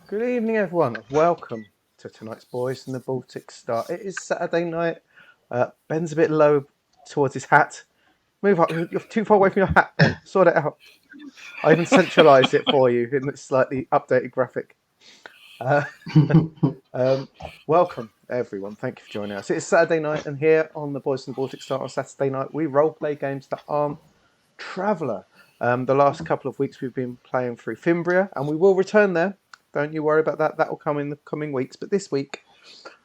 Good evening, everyone. Welcome to tonight's Boys in the Baltic Star. It is Saturday night. Ben's a bit low towards his hat. Move up. You're too far away from your hat, Ben. Sort it out. I even centralised it for you in this slightly updated graphic. Uh, welcome, everyone. Thank you for joining us. It's Saturday night, and here on the Boys in the Baltic Star on Saturday night, we roleplay games that aren't Traveller. The last couple of weeks we've been playing through Fimbria, and we will return there. Don't you worry about that. That will come in the coming weeks. But this week,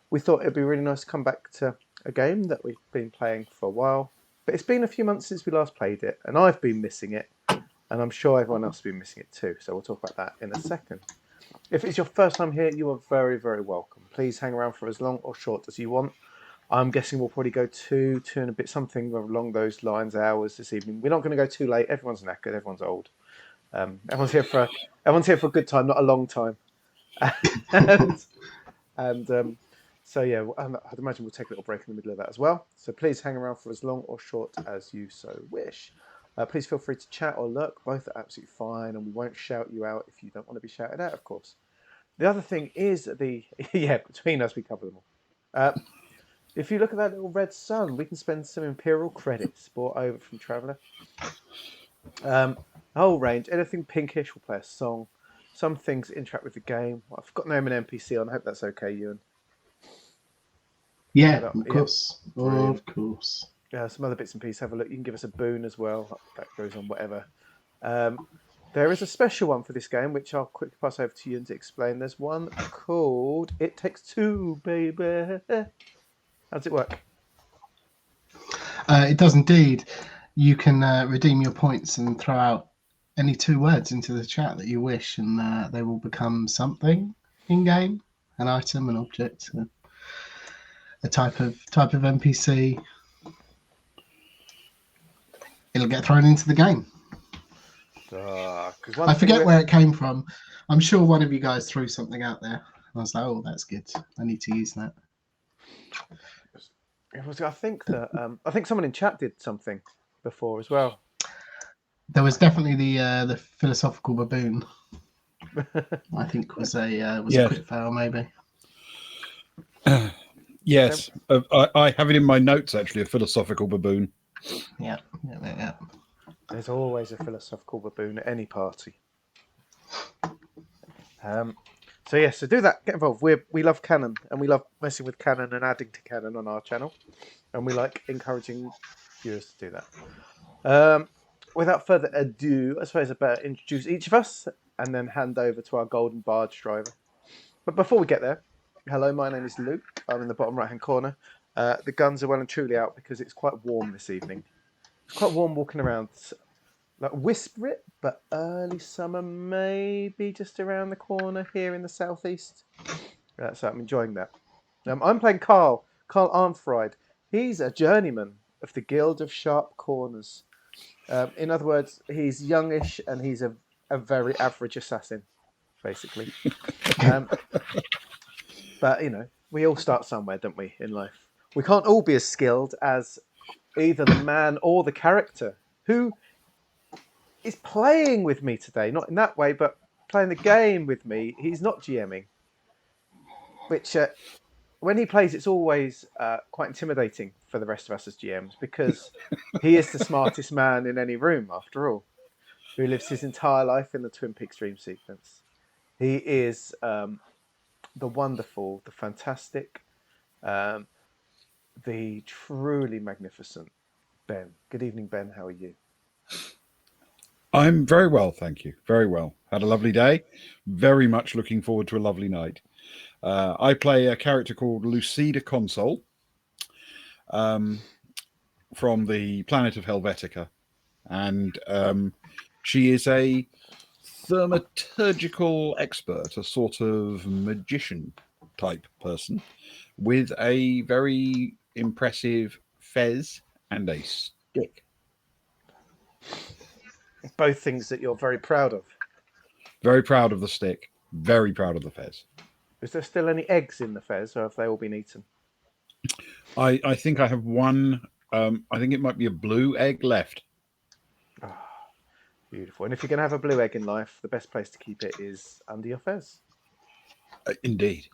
we thought it'd be really nice to come back to a game that we've been playing for a while. But it's been a few months since we last played it, and I've been missing it. And I'm sure everyone else has been missing it too. So we'll talk about that in a second. If it's your first time here, you are very, very welcome. Please hang around for as long or short as you want. I'm guessing we'll probably go two and a bit, something along those lines, hours this evening. We're not going to go too late. Everyone's knackered. Everyone's old. Everyone's here for a good time, not a long time. and so yeah, I'd imagine we'll take a little break in the middle of that as well. So please hang around for as long or short as you so wish. Please feel free to chat or lurk. Both are absolutely fine, and we won't shout you out if you don't want to be shouted out, of course. The other thing is between us we cover them all. If you look at that little red sun, we can spend some Imperial credits brought over from Traveller. A whole range. Anything pinkish, we'll play a song. Some things interact with the game. I've got name an NPC on. I hope that's okay, Ewan. Yeah, of course. Of course. Some other bits and pieces. Have a look. You can give us a boon as well. That goes on whatever. There is a special one for this game, which I'll quickly pass over to Ewan to explain. There's one called It Takes Two, baby. How does it work? It does indeed. You can redeem your points and throw out any two words into the chat that you wish, and they will become something in game, an item, an object, a type of NPC. It'll get thrown into the game. I forget where it came from. I'm sure one of you guys threw something out there. I was like, oh, that's good. I need to use that. I think someone in chat did something before as well. There was definitely the philosophical baboon. I think was a quick fail, maybe. Yes, I have it in my notes actually. A philosophical baboon. Yeah. There's always a philosophical baboon at any party. So do that. Get involved. We love canon, and we love messing with canon and adding to canon on our channel, and we like encouraging viewers to do that. Without further ado, I suppose I better introduce each of us and then hand over to our golden barge driver. But before we get there, hello, my name is Luke. I'm in the bottom right-hand corner. The guns are well and truly out because it's quite warm this evening. It's quite warm walking around. Like whisper it, but early summer maybe just around the corner here in the southeast. So I'm enjoying that. I'm playing Carl Armfried. He's a journeyman of the Guild of Sharp Corners. In other words, he's youngish and he's a very average assassin, basically. But, we all start somewhere, don't we, in life? We can't all be as skilled as either the man or the character who is playing with me today. Not in that way, but playing the game with me. He's not GMing, which when he plays, it's always quite intimidating for the rest of us as GMs because he is the smartest man in any room, after all, who lives his entire life in the Twin Peaks dream sequence. He is the wonderful, the fantastic, the truly magnificent Ben. Good evening, Ben. How are you? I'm very well, thank you. Very well. Had a lovely day. Very much looking forward to a lovely night. I play a character called Lucida Console from the planet of Helvetica. And she is a thaumaturgical expert, a sort of magician type person with a very impressive fez and a stick. Both things that you're very proud of. Very proud of the stick. Very proud of the fez. Is there still any eggs in the fez, or have they all been eaten? I think I have one. I think it might be a blue egg left. Oh, beautiful. And if you're going to have a blue egg in life, the best place to keep it is under your fez. Indeed.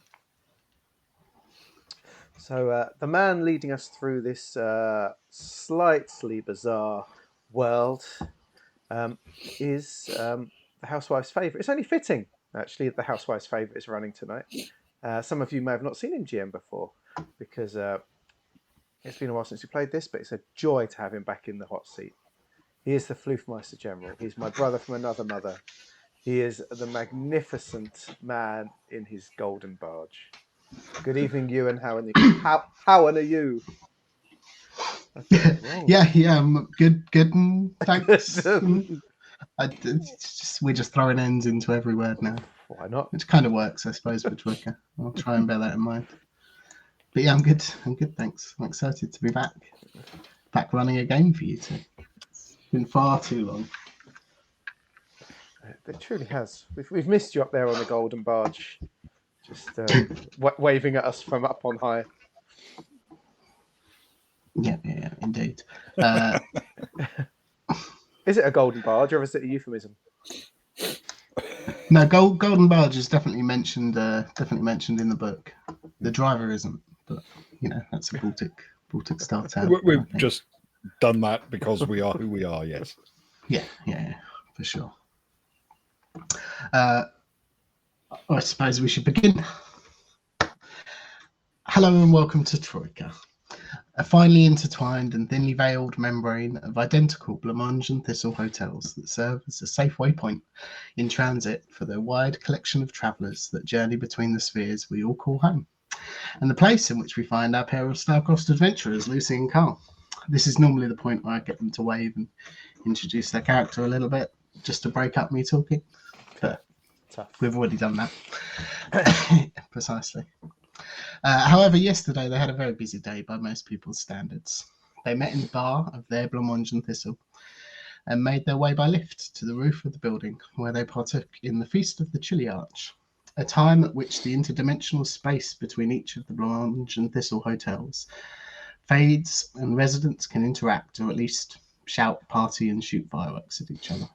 So the man leading us through this slightly bizarre world is the Housewife's favourite. It's only fitting, actually, that the Housewife's favourite is running tonight. Some of you may have not seen him GM before, because it's been a while since we played this, but it's a joy to have him back in the hot seat. He is the Floofmeister General. He's my brother from another mother. He is the magnificent man in his golden barge. Good evening, Ewan. How are you? Yeah. Good. And thanks. We're just throwing ends into every word now. Why not? Which kind of works, I suppose, for Troika. I'll try and bear that in mind. But yeah, I'm good. Thanks. I'm excited to be back running a game for you two. It's been far too long. It truly has. We've missed you up there on the golden barge, just waving at us from up on high. Yeah, indeed. Is it a golden barge or is it a euphemism? No, golden barge is definitely mentioned in the book. The driver isn't, but that's a Baltic style tale. We've just done that because we are who we are. Yes. Yeah, for sure. I suppose we should begin. Hello and welcome to Troika, a finely intertwined and thinly veiled membrane of identical blancmange and thistle hotels that serve as a safe waypoint in transit for the wide collection of travellers that journey between the spheres we all call home, and the place in which we find our pair of star-crossed adventurers, Lucy and Carl. This is normally the point where I get them to wave and introduce their character a little bit, just to break up me talking. But Tough. We've already done that. Precisely. However, yesterday they had a very busy day by most people's standards. They met in the bar of their blancmange and thistle and made their way by lift to the roof of the building, where they partook in the Feast of the Chili Arch, a time at which the interdimensional space between each of the blancmange and thistle hotels fades and residents can interact, or at least shout, party and shoot fireworks at each other.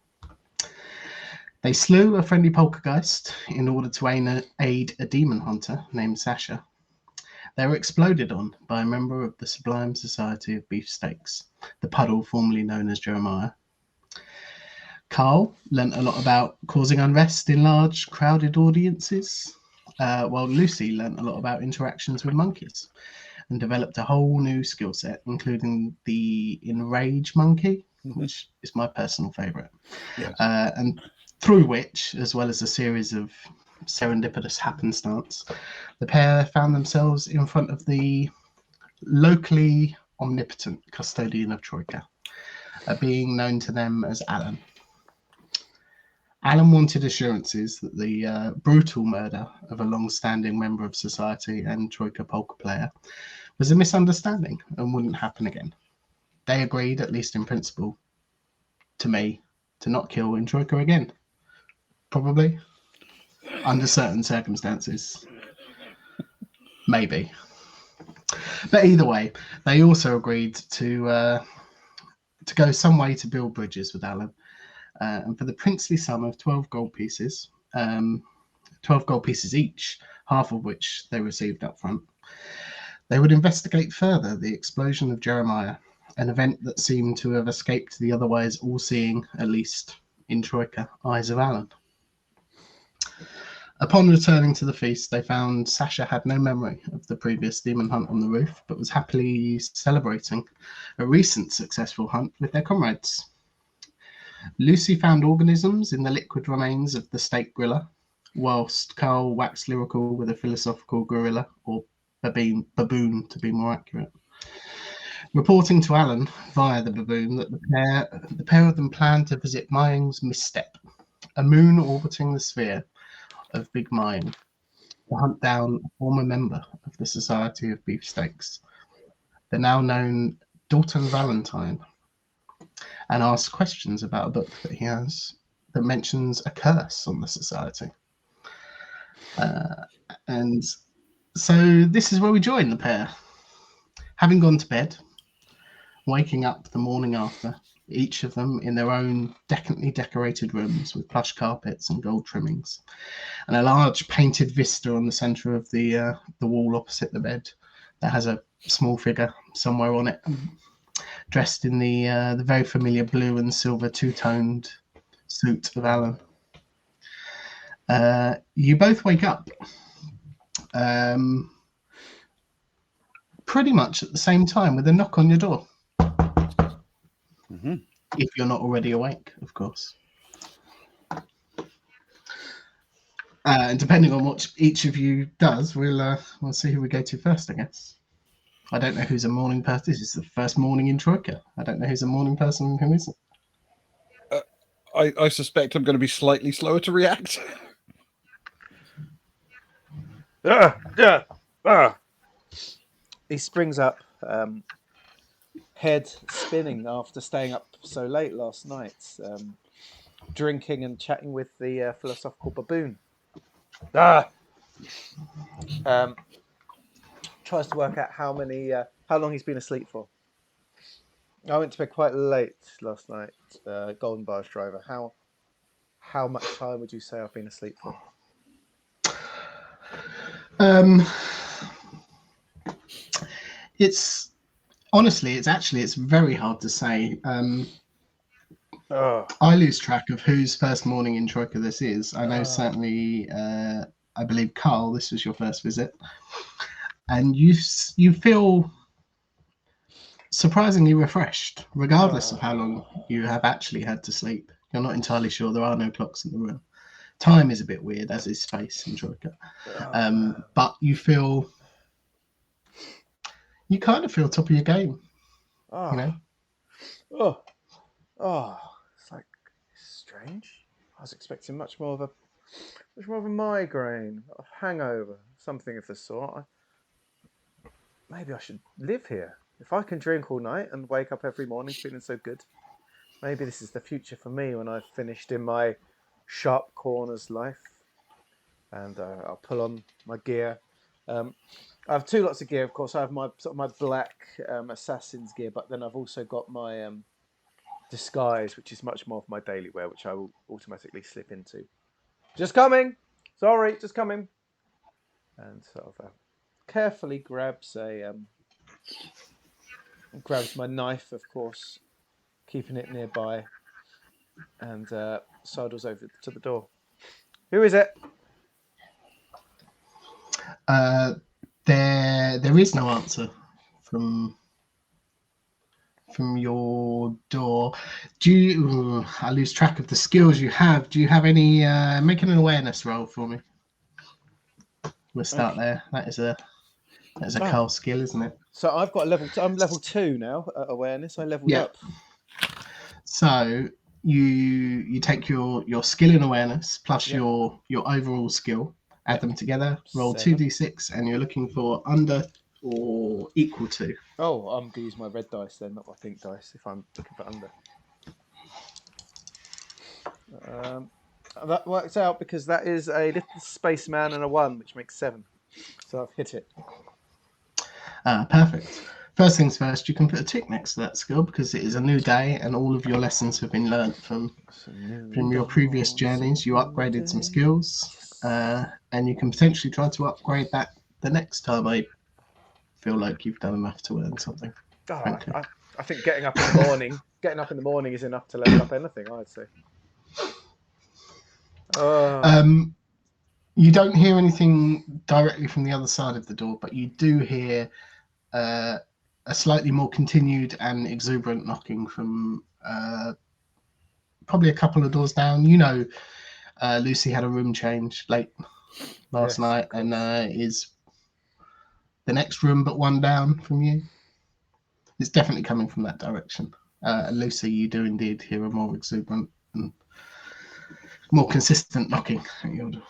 They slew a friendly poltergeist in order to aid a demon hunter named Sasha. They were exploded on by a member of the Sublime Society of Beefsteaks, the puddle formerly known as Jeremiah. Carl learnt a lot about causing unrest in large, crowded audiences, while Lucy learnt a lot about interactions with monkeys and developed a whole new skill set, including the Enrage monkey, which is my personal favourite. Yes. And through which, as well as a series of serendipitous happenstance, the pair found themselves in front of the locally omnipotent custodian of Troika, a being known to them as Alan. Alan wanted assurances that the brutal murder of a long-standing member of society and Troika polka player was a misunderstanding and wouldn't happen again. They agreed, at least in principle, to not kill in Troika again. Probably. Under certain circumstances. Maybe. But either way, they also agreed to go some way to build bridges with Alan. And for the princely sum of 12 gold pieces, 12 gold pieces each, half of which they received up front, they would investigate further the explosion of Jeremiah, an event that seemed to have escaped the otherwise all-seeing, at least in Troika, eyes of Alan. Upon returning to the feast, they found Sasha had no memory of the previous demon hunt on the roof, but was happily celebrating a recent successful hunt with their comrades. Lucy found organisms in the liquid remains of the steak griller, whilst Carl waxed lyrical with a philosophical gorilla, or baboon to be more accurate. Reporting to Alan via the baboon that the pair of them planned to visit Maying's misstep, a moon orbiting the sphere of Big Maying, to hunt down a former member of the Society of Beefsteaks, the now known Dalton Valentine, and ask questions about a book that he has that mentions a curse on the society. And so this is where we join the pair. Having gone to bed, waking up the morning after each of them in their own decently decorated rooms with plush carpets and gold trimmings, and a large painted vista on the centre of the wall opposite the bed that has a small figure somewhere on it, dressed in the very familiar blue and silver two-toned suit of Alan. You both wake up pretty much at the same time with a knock on your door. Mhm. If you're not already awake, of course. And depending on what each of you does, we'll see who we go to first, I guess. I don't know who's a morning person. This is the first morning in Troika. I don't know who's a morning person and who isn't. I suspect I'm going to be slightly slower to react. He springs up, head spinning after staying up so late last night, drinking and chatting with the philosophical baboon. Tries to work out how long he's been asleep for. I went to bed quite late last night, Golden Barge driver. How much time would you say I've been asleep for? It's honestly, it's very hard to say. I lose track of whose first morning in Troika this is. I know certainly, I believe Carl, this was your first visit, and you feel surprisingly refreshed, regardless of how long you have actually had to sleep. You're not entirely sure. There are no clocks in the room. Time is a bit weird, as is space in Troika. But you kind of feel top of your game. You know? It's like strange. I was expecting much more of a migraine, a hangover, something of the sort. Maybe I should live here. If I can drink all night and wake up every morning feeling so good, maybe this is the future for me when I've finished in my sharp corners life. And I'll pull on my gear. I have two lots of gear, of course. I have my black assassin's gear, but then I've also got my disguise, which is much more of my daily wear, which I will automatically slip into. Just coming. Sorry, just coming. And sort of carefully grabs my knife, of course, keeping it nearby, and sidles over to the door. Who is it? There is no answer from your door. I lose track of the skills you have. Do you have any? Make an awareness roll for me. We'll start there. That is a Carl skill, isn't it? So I've got I'm level 2 now at awareness. I leveled up. So you take your skill in awareness plus your overall skill, add them together, roll 2d6, and you're looking for under or equal to. Oh, I'm gonna use my red dice then, not my pink dice, if I'm looking for under. That works out because that is a little spaceman and a 1, which makes 7. So I've hit it. Perfect. First things first, you can put a tick next to that skill because it is a new day and all of your lessons have been learnt from your previous journeys. You upgraded some skills, and you can potentially try to upgrade that the next time. I feel like you've done enough to earn something. I think getting up in the morning is enough to level up anything, I'd say. You don't hear anything directly from the other side of the door, but you do hear a slightly more continued and exuberant knocking from probably a couple of doors down. Lucy had a room change late last night and is the next room but one down from you. It's definitely coming from that direction. Lucy, you do indeed hear a more exuberant and more consistent knocking at your door.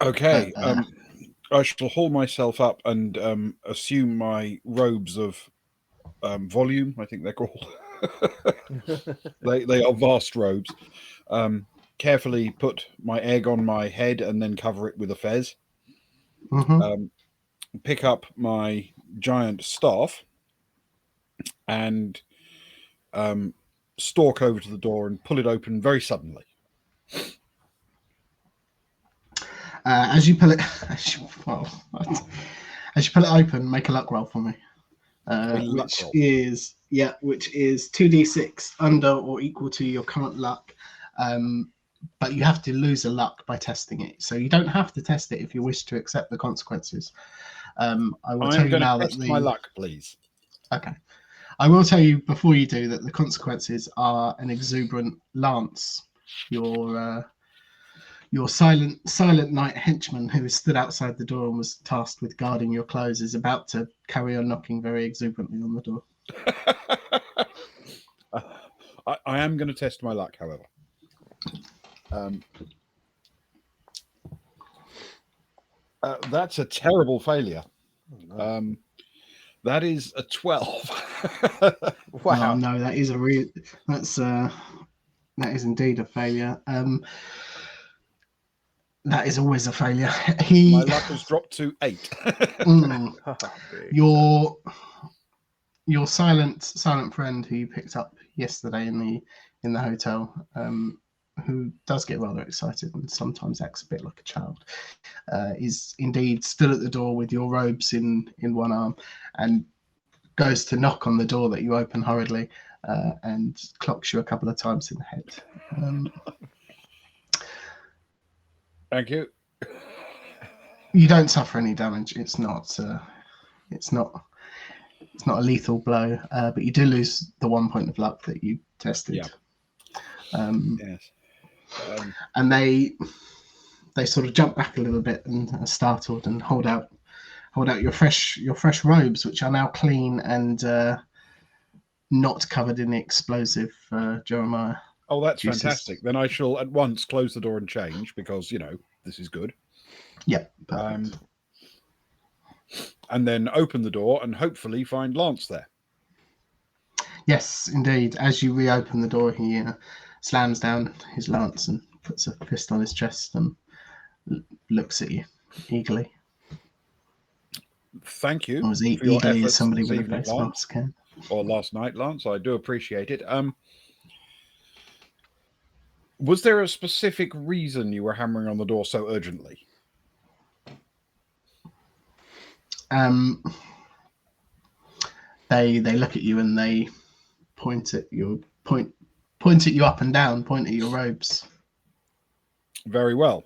Okay. I shall haul myself up and assume my robes of volume, I think they're called. They are vast robes. Carefully put my egg on my head and then cover it with a fez. Mm-hmm. Pick up my giant staff and stalk over to the door and pull it open very suddenly. As you pull it, as you pull it open, make a luck roll for me. A luck Which roll. is 2d6 under or equal to your current luck. But you have to lose a luck by testing it. So you don't have to test it if you wish to accept the consequences. I will tell I'm you going now to that test my luck, please. Okay. I will tell you before you do that the consequences are an exuberant Lance, your silent knight henchman who stood outside the door and was tasked with guarding your clothes is about to carry on knocking very exuberantly on the door. I am going to test my luck, however. That's a terrible failure. That is a 12. Wow. Oh, no, that is that is indeed a failure. That is always a failure. My luck has dropped to 8. Big. Your silent friend who you picked up yesterday in the hotel, who does get rather excited and sometimes acts a bit like a child, is indeed still at the door with your robes in one arm, and goes to knock on the door that you open hurriedly, and clocks you a couple of times in the head. Thank you. You don't suffer any damage. It's not a lethal blow, but you do lose the 1 point of luck that you tested. Yeah. Yes. And they sort of jump back a little bit and are startled and hold out your fresh robes, which are now clean and not covered in the explosive Jeremiah. Oh, that's juices. fantastic. Then I shall at once close the door and change because, this is good. Yeah. And then open the door and hopefully find Lance there. Yes, indeed. As you reopen the door, he slams down his lance and puts a fist on his chest and looks at you eagerly. Thank you Or as for your eagerly as efforts somebody this with a evening, face Lance, mask can. or last night, Lance. I do appreciate it. Was there a specific reason you were hammering on the door so urgently? They look at you and they point at you up and down, point at your robes. Very well.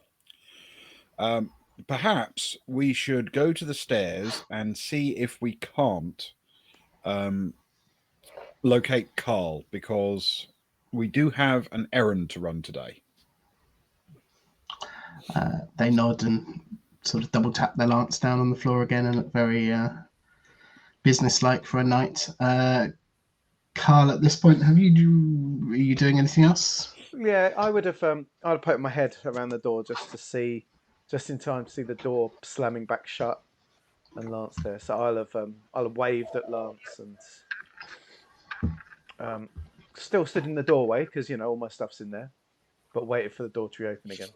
Perhaps we should go to the stairs and see if we can't locate Carl, because we do have an errand to run today. They nod and sort of double tap their lance down on the floor again and look very businesslike for a night. Carl, at this point, are you doing anything else? Yeah, I would have. I'd put my head around the door just in time to see the door slamming back shut, and Lance there. So I'll have waved at Lance and still stood in the doorway because all my stuff's in there, but waited for the door to reopen again.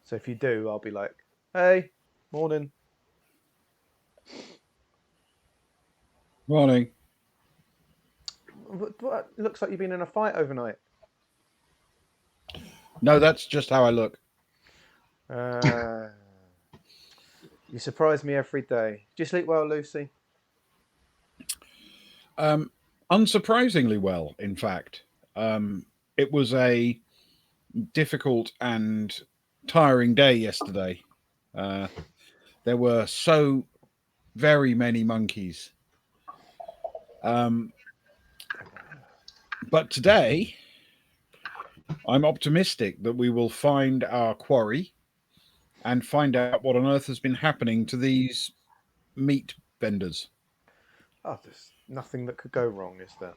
So if you do, I'll be like, "Hey, morning." Morning. What? Looks like you've been in a fight overnight. No, that's just how I look. You surprise me every day. Do you sleep well, Lucy? Unsurprisingly well, in fact. It was a difficult and tiring day yesterday. There were so very many monkeys. But today, I'm optimistic that we will find our quarry and find out what on earth has been happening to these meat vendors. Oh, there's nothing that could go wrong, is there?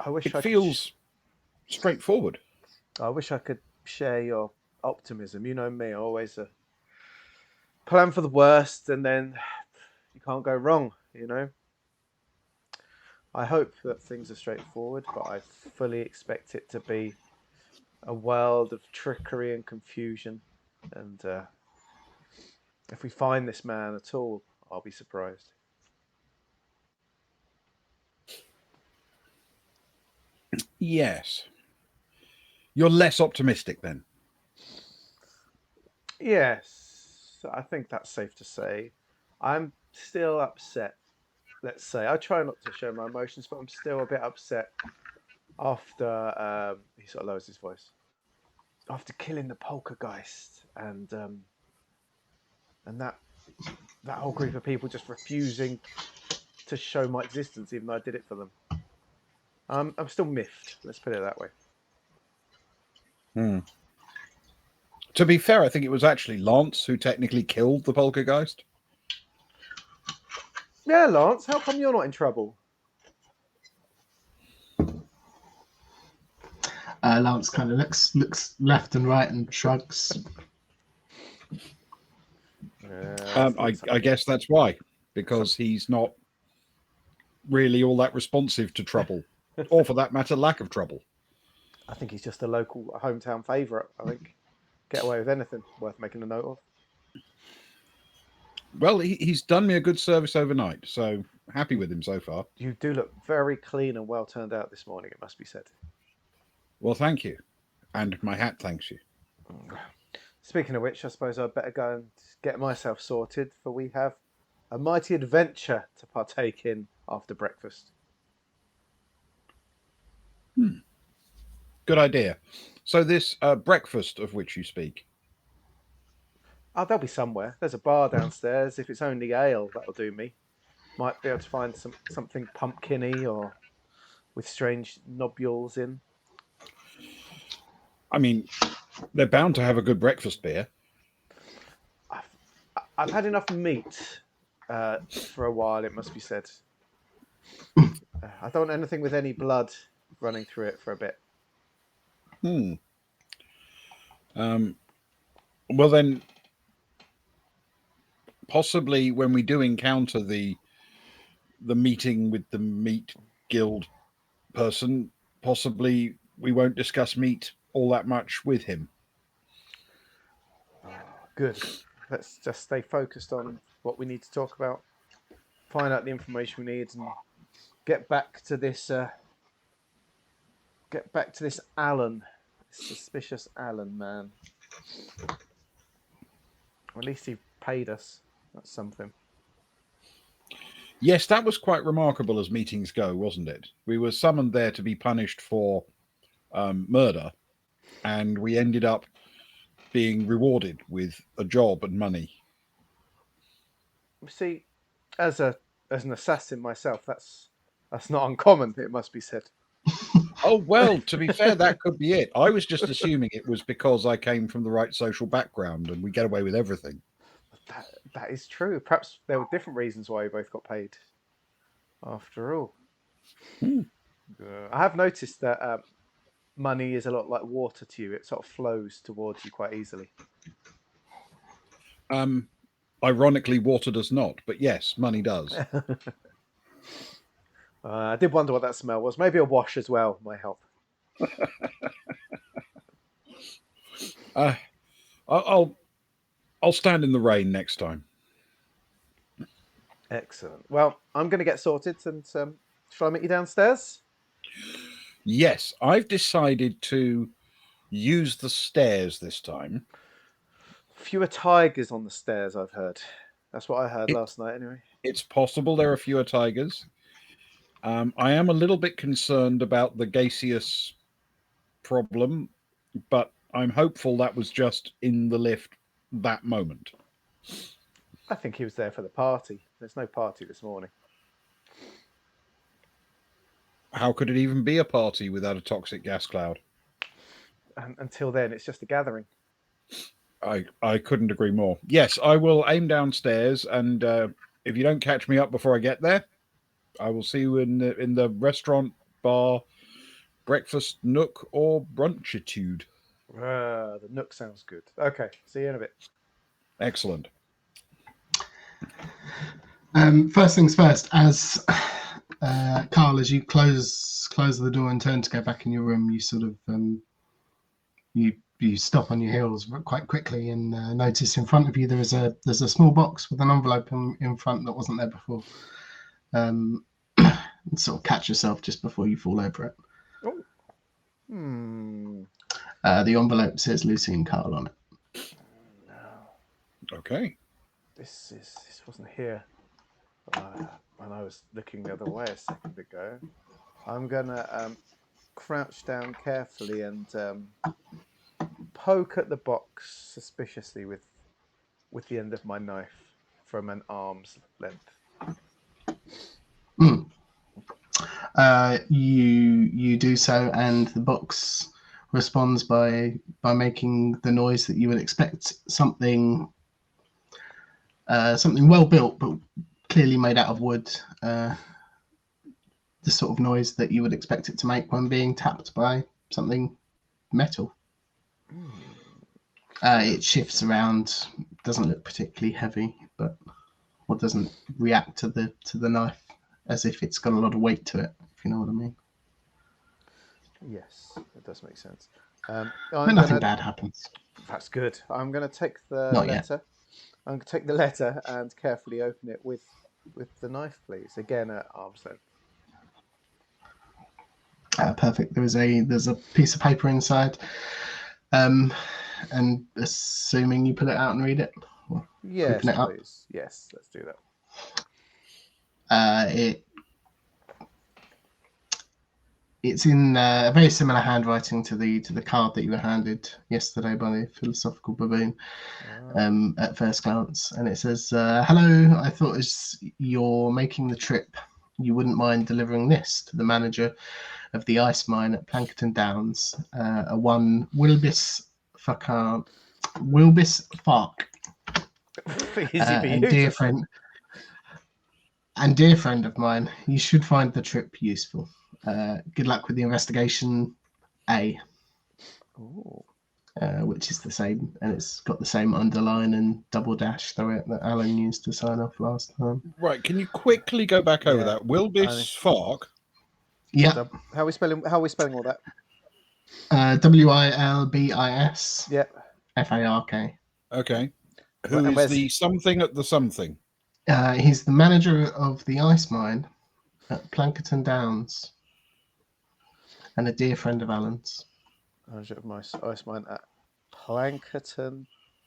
It feels straightforward. I wish I could share your optimism. You know me, always plan for the worst and then you can't go wrong, I hope that things are straightforward, but I fully expect it to be a world of trickery and confusion. And if we find this man at all, I'll be surprised. Yes. You're less optimistic then. Yes, I think that's safe to say. I'm still upset. Let's say I try not to show my emotions, but I'm still a bit upset after he sort of lowers his voice after killing the poltergeist and that whole group of people just refusing to show my existence, even though I did it for them. I'm still miffed. Let's put it that way. To be fair, I think it was actually Lance who technically killed the poltergeist. Yeah, Lance, how come you're not in trouble? Lance kind of looks left and right and shrugs. I guess that's why, because he's not really all that responsive to trouble, or for that matter, lack of trouble. I think he's just a local hometown favourite. I think get away with anything worth making a note of. Well, he's done me a good service overnight, so happy with him so far. You do look very clean and well turned out this morning, it must be said. Well, thank you. And my hat thanks you. Speaking of which, I suppose I'd better go and get myself sorted, for we have a mighty adventure to partake in after breakfast. Good idea. So this breakfast of which you speak. Oh, they'll be somewhere. There's a bar downstairs. If it's only ale, that'll do me. Might be able to find something pumpkin-y or with strange nobules in. I mean, they're bound to have a good breakfast beer. I've had enough meat for a while, it must be said. I don't want anything with any blood running through it for a bit. Well, then, possibly when we do encounter the meeting with the meat guild person, possibly we won't discuss meat all that much with him. Oh, good. Let's just stay focused on what we need to talk about, find out the information we need, and get back to this. Get back to this Alan, this suspicious Alan man. Or at least he paid us. That's something. Yes, that was quite remarkable as meetings go, wasn't it? We were summoned there to be punished for murder, and we ended up being rewarded with a job and money. See, as an assassin myself, that's not uncommon. It must be said. Oh, well, to be fair, that could be it. I was just assuming it was because I came from the right social background and we get away with everything. That is true. Perhaps there were different reasons why we both got paid. After all, I have noticed that money is a lot like water to you. It sort of flows towards you quite easily. Ironically, water does not, but yes, money does. I did wonder what that smell was. Maybe a wash as well might help. I'll stand in the rain next time. Excellent. Well, I'm going to get sorted, and shall I meet you downstairs? Yes, I've decided to use the stairs this time. Fewer tigers on the stairs, I've heard. That's what I heard last night, anyway. It's possible there are fewer tigers. I am a little bit concerned about the gaseous problem, but I'm hopeful that was just in the lift that moment. I think he was there for the party. There's no party this morning. How could it even be a party without a toxic gas cloud? And until then, it's just a gathering. I couldn't agree more. Yes, I will aim downstairs, and if you don't catch me up before I get there, I will see you in the restaurant, bar, breakfast nook, or brunchitude. The nook sounds good. Okay, see you in a bit. Excellent. First things first, as Carl, as you close the door and turn to go back in your room, you sort of you stop on your heels quite quickly and notice in front of you there's a small box with an envelope in front that wasn't there before. Sort of catch yourself just before you fall over it. Oh, The envelope says Lucy and Carl on it. No, Okay. this wasn't here. And I was looking the other way a second ago. I'm gonna crouch down carefully and poke at the box suspiciously with the end of my knife from an arm's length. You do so, and the box responds by making the noise that you would expect something well built, but clearly made out of wood. The sort of noise that you would expect it to make when being tapped by something metal. It shifts around, doesn't look particularly heavy, but doesn't react to the knife as if it's got a lot of weight to it, if you know what I mean. Yes, it does make sense. But nothing bad happens. That's good. I'm going to take the Not letter. yet. I'm going to take the letter and carefully open it with the knife, please. Again, at arm's length. Perfect. There's a piece of paper inside, and assuming you pull it out and read it. Yes, open it up. please. Yes, let's do that. It's in a very similar handwriting to the card that you were handed yesterday by the philosophical baboon. At first glance, and it says, "Hello. I thought as you're making the trip, you wouldn't mind delivering this to the manager of the ice mine at Plankerton Downs, a one Wilbis Fark, Easy for you and dear to friend." And dear friend of mine, you should find the trip useful. Good luck with the investigation, A. Which is the same, and it's got the same underline and double dash through it that Alan used to sign off last time. Right, can you quickly go back over that? Wilbis Fark. Yeah. How are we spelling all that? Wilbis. Yeah. Fark. Okay. Who is the something at the something? He's the manager of the ice mine at Plankerton Downs, and a dear friend of Alan's. Manager of my ice mine at Plankerton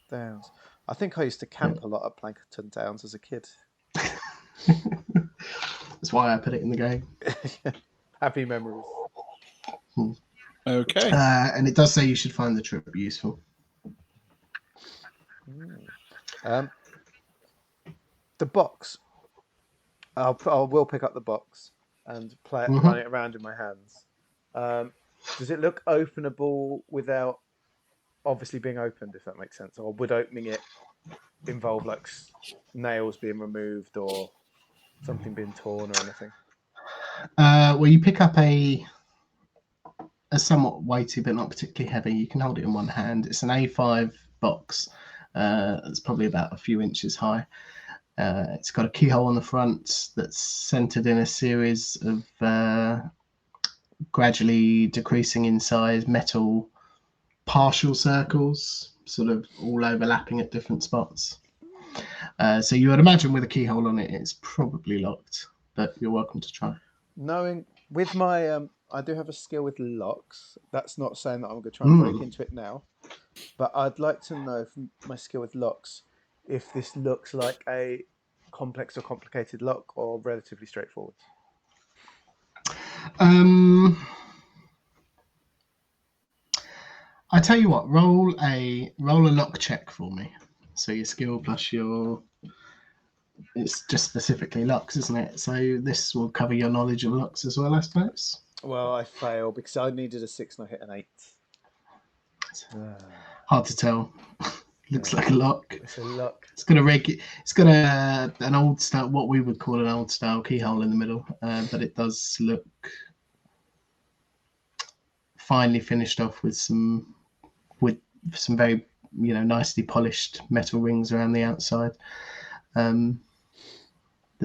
Downs. I think I used to camp a lot at Plankerton Downs as a kid. That's why I put it in the game. Happy memories. Okay. And it does say you should find the trip useful. The box. I will pick up the box and run it around in my hands. Does it look openable without obviously being opened, if that makes sense? Or would opening it involve like nails being removed or something being torn or anything? Well, you pick up a somewhat weighty but not particularly heavy. You can hold it in one hand. It's an A5 box. It's probably about a few inches high. It's got a keyhole on the front that's centered in a series of gradually decreasing in size metal partial circles, sort of all overlapping at different spots. So you would imagine with a keyhole on it, it's probably locked, but you're welcome to try. Knowing with my, I do have a skill with locks. That's not saying that I'm going to try and break into it now, but I'd like to know from my skill with locks if this looks like a complex or complicated lock or relatively straightforward. I tell you what, roll a lock check for me. So your skill plus your, it's just specifically locks, isn't it? So this will cover your knowledge of locks as well, I suppose. Well, I fail because I needed a 6 and I hit an 8. Hard to tell. Looks like a lock. It's a lock. It's got an old style, what we would call an old style keyhole in the middle, but it does look finely finished off with some very nicely polished metal rings around the outside. That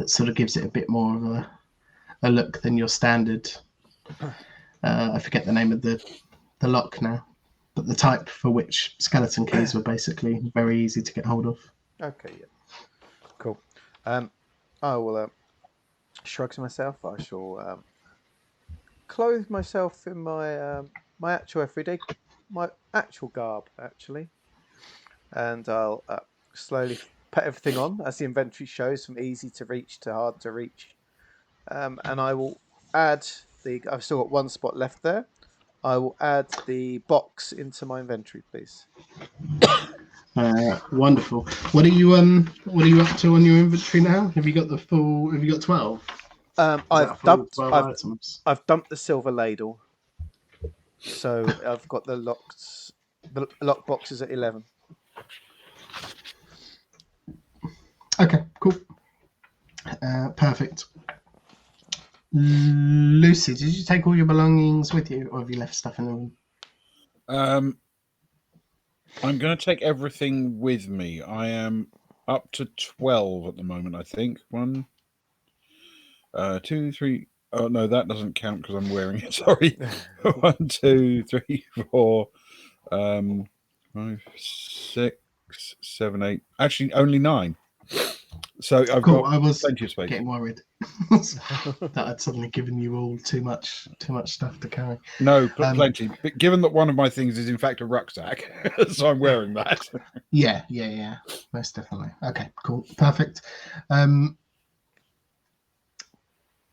sort of gives it a bit more of a look than your standard. I forget the name of the lock now, but the type for which skeleton keys were basically very easy to get hold of. Okay, yeah, cool. I will shrug to myself. I shall clothe myself in my my actual everyday, my actual garb actually, and I'll slowly put everything on as the inventory shows, from easy to reach to hard to reach. And I will add the. I've still got one spot left there. I will add the box into my inventory, please. Wonderful. What are you up to on your inventory now? Have you got the full? Have you got 12? Is that a full 12 items? I've dumped the silver ladle, so I've got the lock boxes at 11. Okay, cool. Perfect. Lucy, did you take all your belongings with you, or have you left stuff in the room? I'm going to take everything with me. I am up to 12 at the moment, I think. 1, 2, 3. Oh, no, that doesn't count because I'm wearing it. Sorry. 1, 2, 3, 4, 5, 6, 7, 8. Actually, only 9. So I've Cool. got I was plenty of space. getting worried that I'd suddenly given you all too much stuff to carry. No, plenty. But given that one of my things is in fact a rucksack, so I'm wearing that. Yeah, most definitely. Okay, cool, perfect.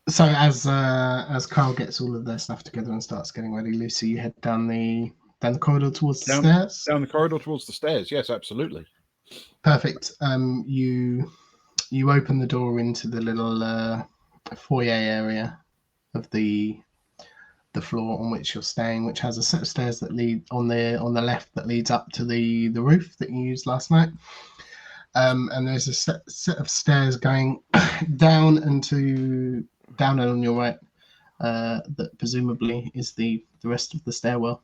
So as Carl gets all of their stuff together and starts getting ready, Lucy, you head down the corridor towards the stairs. Down the corridor towards the stairs. Yes, absolutely. Perfect. You open the door into the little foyer area of the floor on which you're staying, which has a set of stairs that lead on the left that leads up to the roof that you used last night. And there's a set of stairs going down and on your right that presumably is the rest of the stairwell.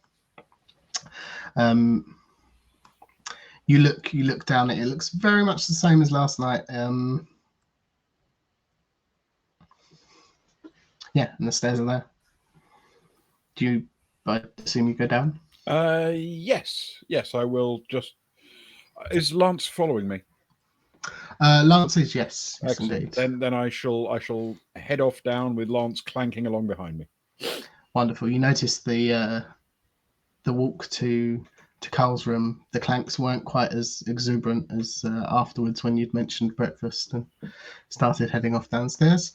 You look down it. It looks very much the same as last night. Yeah, and the stairs are there. I assume you go down? Yes, I will just. Is Lance following me? Lance is yes Excellent. indeed. Then I shall head off down with Lance clanking along behind me. Wonderful. You notice the walk to Carl's room. The clanks weren't quite as exuberant as afterwards when you'd mentioned breakfast and started heading off downstairs.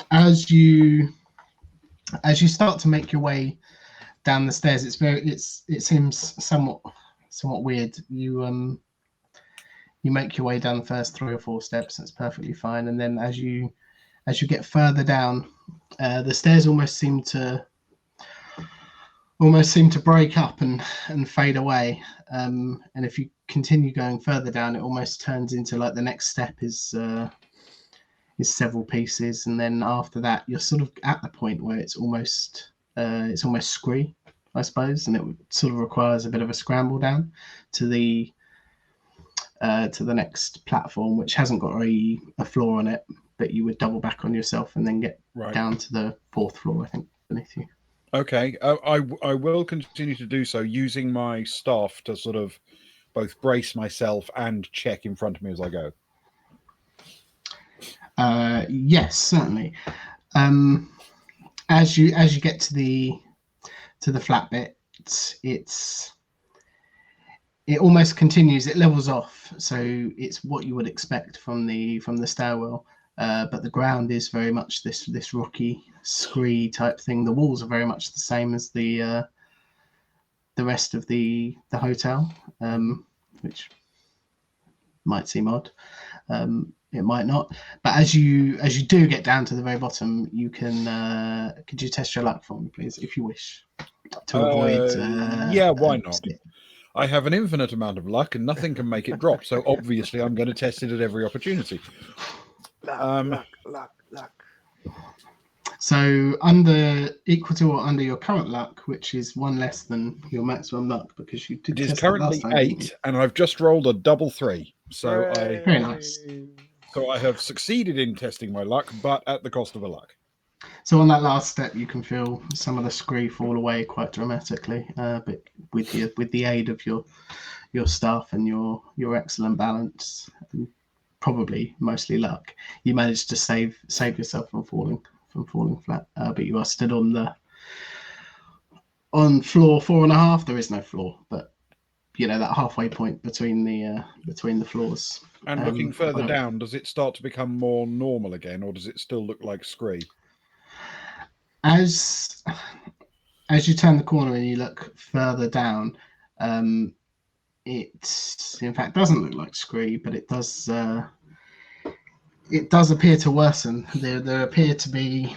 As you start to make your way down the stairs, it seems somewhat weird. You make your way down the first 3 or 4 steps. That's perfectly fine, and then as you get further down, the stairs almost seem to break up and fade away. And if you continue going further down, it almost turns into like the next step is several pieces, and then after that you're sort of at the point where it's almost scree, I suppose, and it sort of requires a bit of a scramble down to the next platform, which hasn't got a floor on it, but you would double back on yourself and then get down to the 4th floor, I think, beneath you. Okay, I will continue to do so, using my staff to sort of both brace myself and check in front of me as I go. Yes, certainly. As you get to the flat bit, it almost continues. It levels off, so it's what you would expect from the stairwell. But the ground is very much this rocky scree type thing. The walls are very much the same as the rest of the hotel, which might seem odd. It might not, but as you do get down to the very bottom, you can. Could you test your luck for me, please, if you wish, to avoid? Yeah, why not? I have an infinite amount of luck, and nothing can make it drop. So obviously, I'm going to test it at every opportunity. Luck. So equal to or under your current luck, which is 1 less than your maximum luck, because you did. It is currently 8, and I've just rolled a double 3. So very nice. So I have succeeded in testing my luck, but at the cost of a luck. So on that last step, you can feel some of the scree fall away quite dramatically, but with the aid of your staff and your excellent balance, and probably mostly luck, you managed to save yourself from falling flat. But you are stood on On floor 4.5, there is no floor, but that halfway point between the floors. And looking further I don't- down, does it start to become more normal again, or does it still look like scree? As you turn the corner and you look further down, it in fact doesn't look like scree, but it does appear to worsen. There appear to be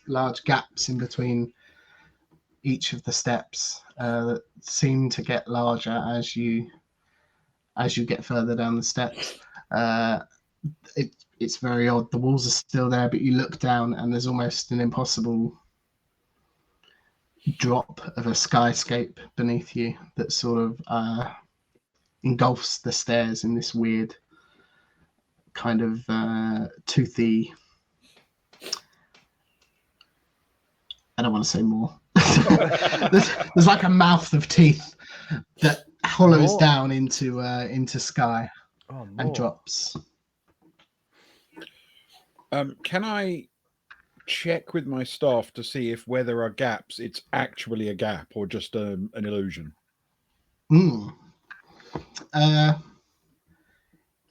large gaps in between each of the steps that seem to get larger as you get further down the steps. It's very odd. The walls are still there, but you look down and there's almost an impossible drop of a skyscape beneath you that sort of engulfs the stairs in this weird kind of toothy. I don't want to say more. there's like a mouth of teeth that hollows down into sky and drops. Can I check with my staff to see if where there are gaps, it's actually a gap or just an illusion?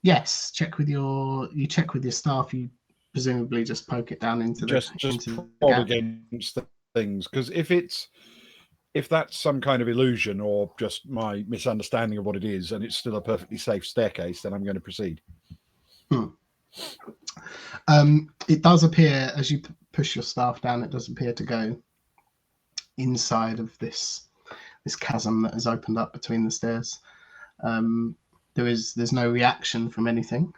Yes. Check with your staff. You presumably just poke it down into just the prod gap. against the things, because if that's some kind of illusion or just my misunderstanding of what it is, and it's still a perfectly safe staircase, then I'm going to proceed. It does appear, as you push your staff down, it does appear to go inside of this chasm that has opened up between the stairs. There's no reaction from anything,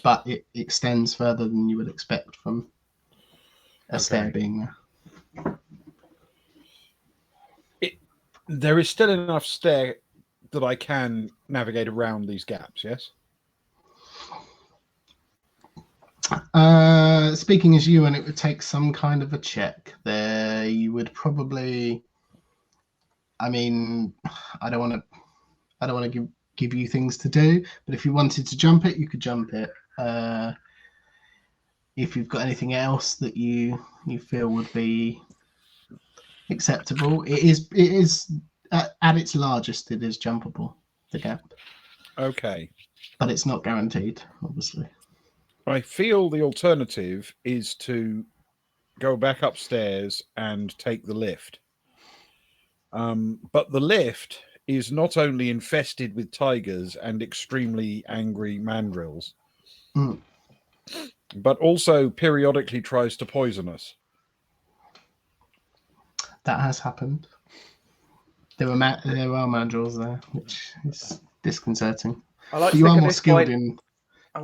but it extends further than you would expect from a stair being there. There is still enough stair that I can navigate around these gaps, yes? Speaking as you, and it would take some kind of a check there. You would probably, I mean, I don't want to give you things to do, but if you wanted to jump it, you could jump it. If you've got anything else that you feel would be acceptable, it is at its largest, it is jumpable, the gap. Okay. But it's not guaranteed, obviously. I feel the alternative is to go back upstairs and take the lift. But the lift is not only infested with tigers and extremely angry mandrills, but also periodically tries to poison us. That has happened. There were mandrills there, which is disconcerting. I like you to are think more at this skilled point, in. I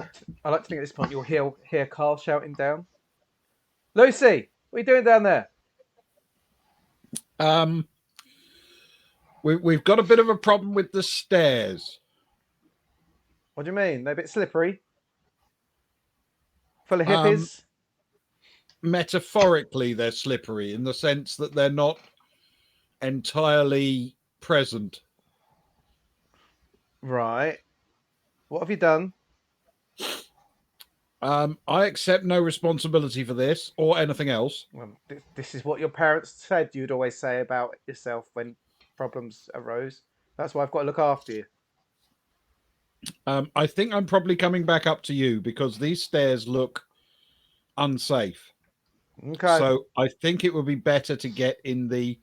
like to think at this point you'll hear Carl shouting down. Lucy, what are you doing down there? We've got a bit of a problem with the stairs. What do you mean? They're a bit slippery? Full of hippies? Metaphorically, they're slippery in the sense that they're not entirely present. Right. What have you done? I accept no responsibility for this or anything else. Well, this is what your parents said you'd always say about yourself when problems arose. That's why I've got to look after you. I think I'm probably coming back up to you because these stairs look unsafe. Okay. So I think it would be better to get in the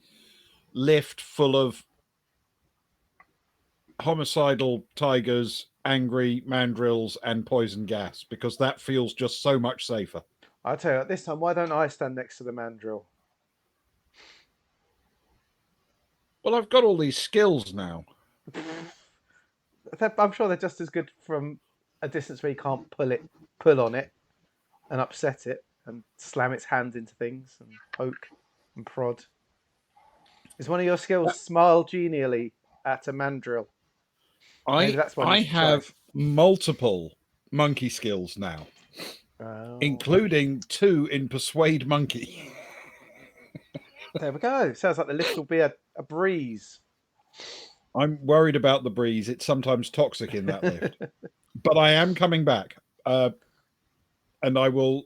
lift full of homicidal tigers, angry mandrills, and poison gas, because that feels just so much safer. I'll tell you what, this time, why don't I stand next to the mandrill? Well, I've got all these skills now. I'm sure they're just as good from a distance where you can't pull on it and upset it and slam its hands into things and poke and prod. Is one of your skills smile genially at a mandrill? Maybe that's one I you should have try. multiple monkey skills now, including 2 in Persuade Monkey. There we go. Sounds like the lift will be a breeze. I'm worried about the breeze. It's sometimes toxic in that lift. But I am coming back. And I will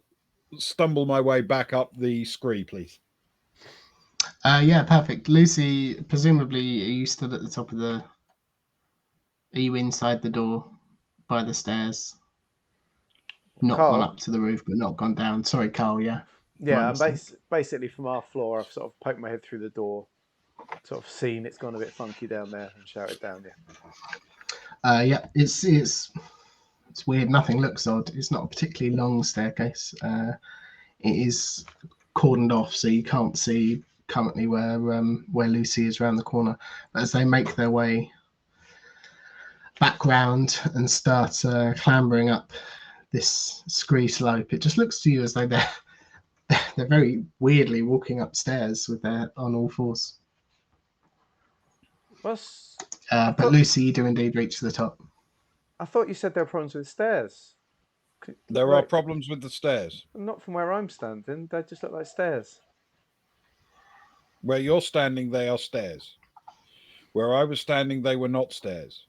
stumble my way back up the scree, please. Yeah, perfect. Lucy, presumably, are you stood at the top of the? Are you inside the door by the stairs? Not gone Carl, up to the roof, but not gone down. Sorry, Carl. Yeah, my yeah, I'm mistake. basically from our floor. I've sort of poked my head through the door, sort of seen it's gone a bit funky down there, and shouted down. Yeah. Yeah, it's weird. Nothing looks odd. It's not a particularly long staircase. It is cordoned off, so you can't see currently where Lucy is around the corner. But as they make their way back round and start clambering up this scree slope, it just looks to you as though they're very weirdly walking upstairs with their on all fours. What's But Lucy, you do indeed reach the top. I thought you said there were problems with stairs. There are Right, problems with the stairs. not from where I'm standing. They just look like stairs. Where you're standing, they are stairs. Where I was standing, they were not stairs.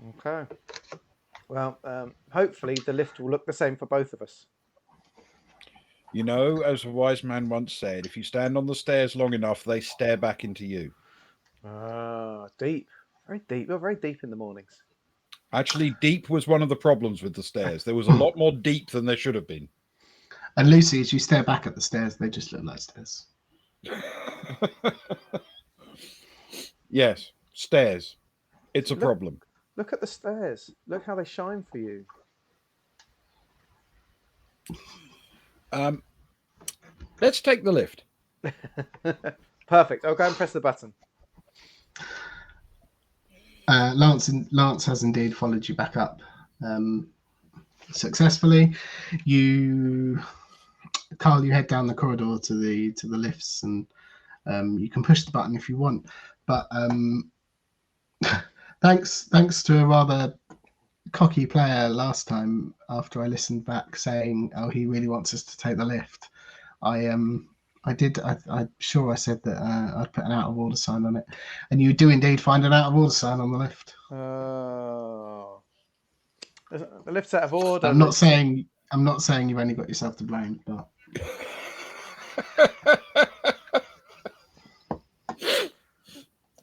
Okay. Well, hopefully the lift will look the same for both of us. You know, as a wise man once said, if you stand on the stairs long enough, they stare back into you. Ah, deep. Very deep. You're very deep in the mornings. Actually, deep was one of the problems with the stairs. There was a lot more deep than there should have been. And Lucy, as you stare back at the stairs, they just look like stairs. Yes, stairs. It's a problem. Look at the stairs. Look how they shine for you. Let's take the lift. Perfect. I'll go and press the button. Lance has indeed followed you back up successfully. Carl, you head down the corridor to the lifts, and you can push the button if you want. But thanks to a rather cocky player last time, after I listened back saying, "Oh, he really wants us to take the lift," I'm sure I said that I'd put an out of order sign on it, and you do indeed find an out of order sign on the lift. Oh. The lift's out of order. I'm not saying you've only got yourself to blame, but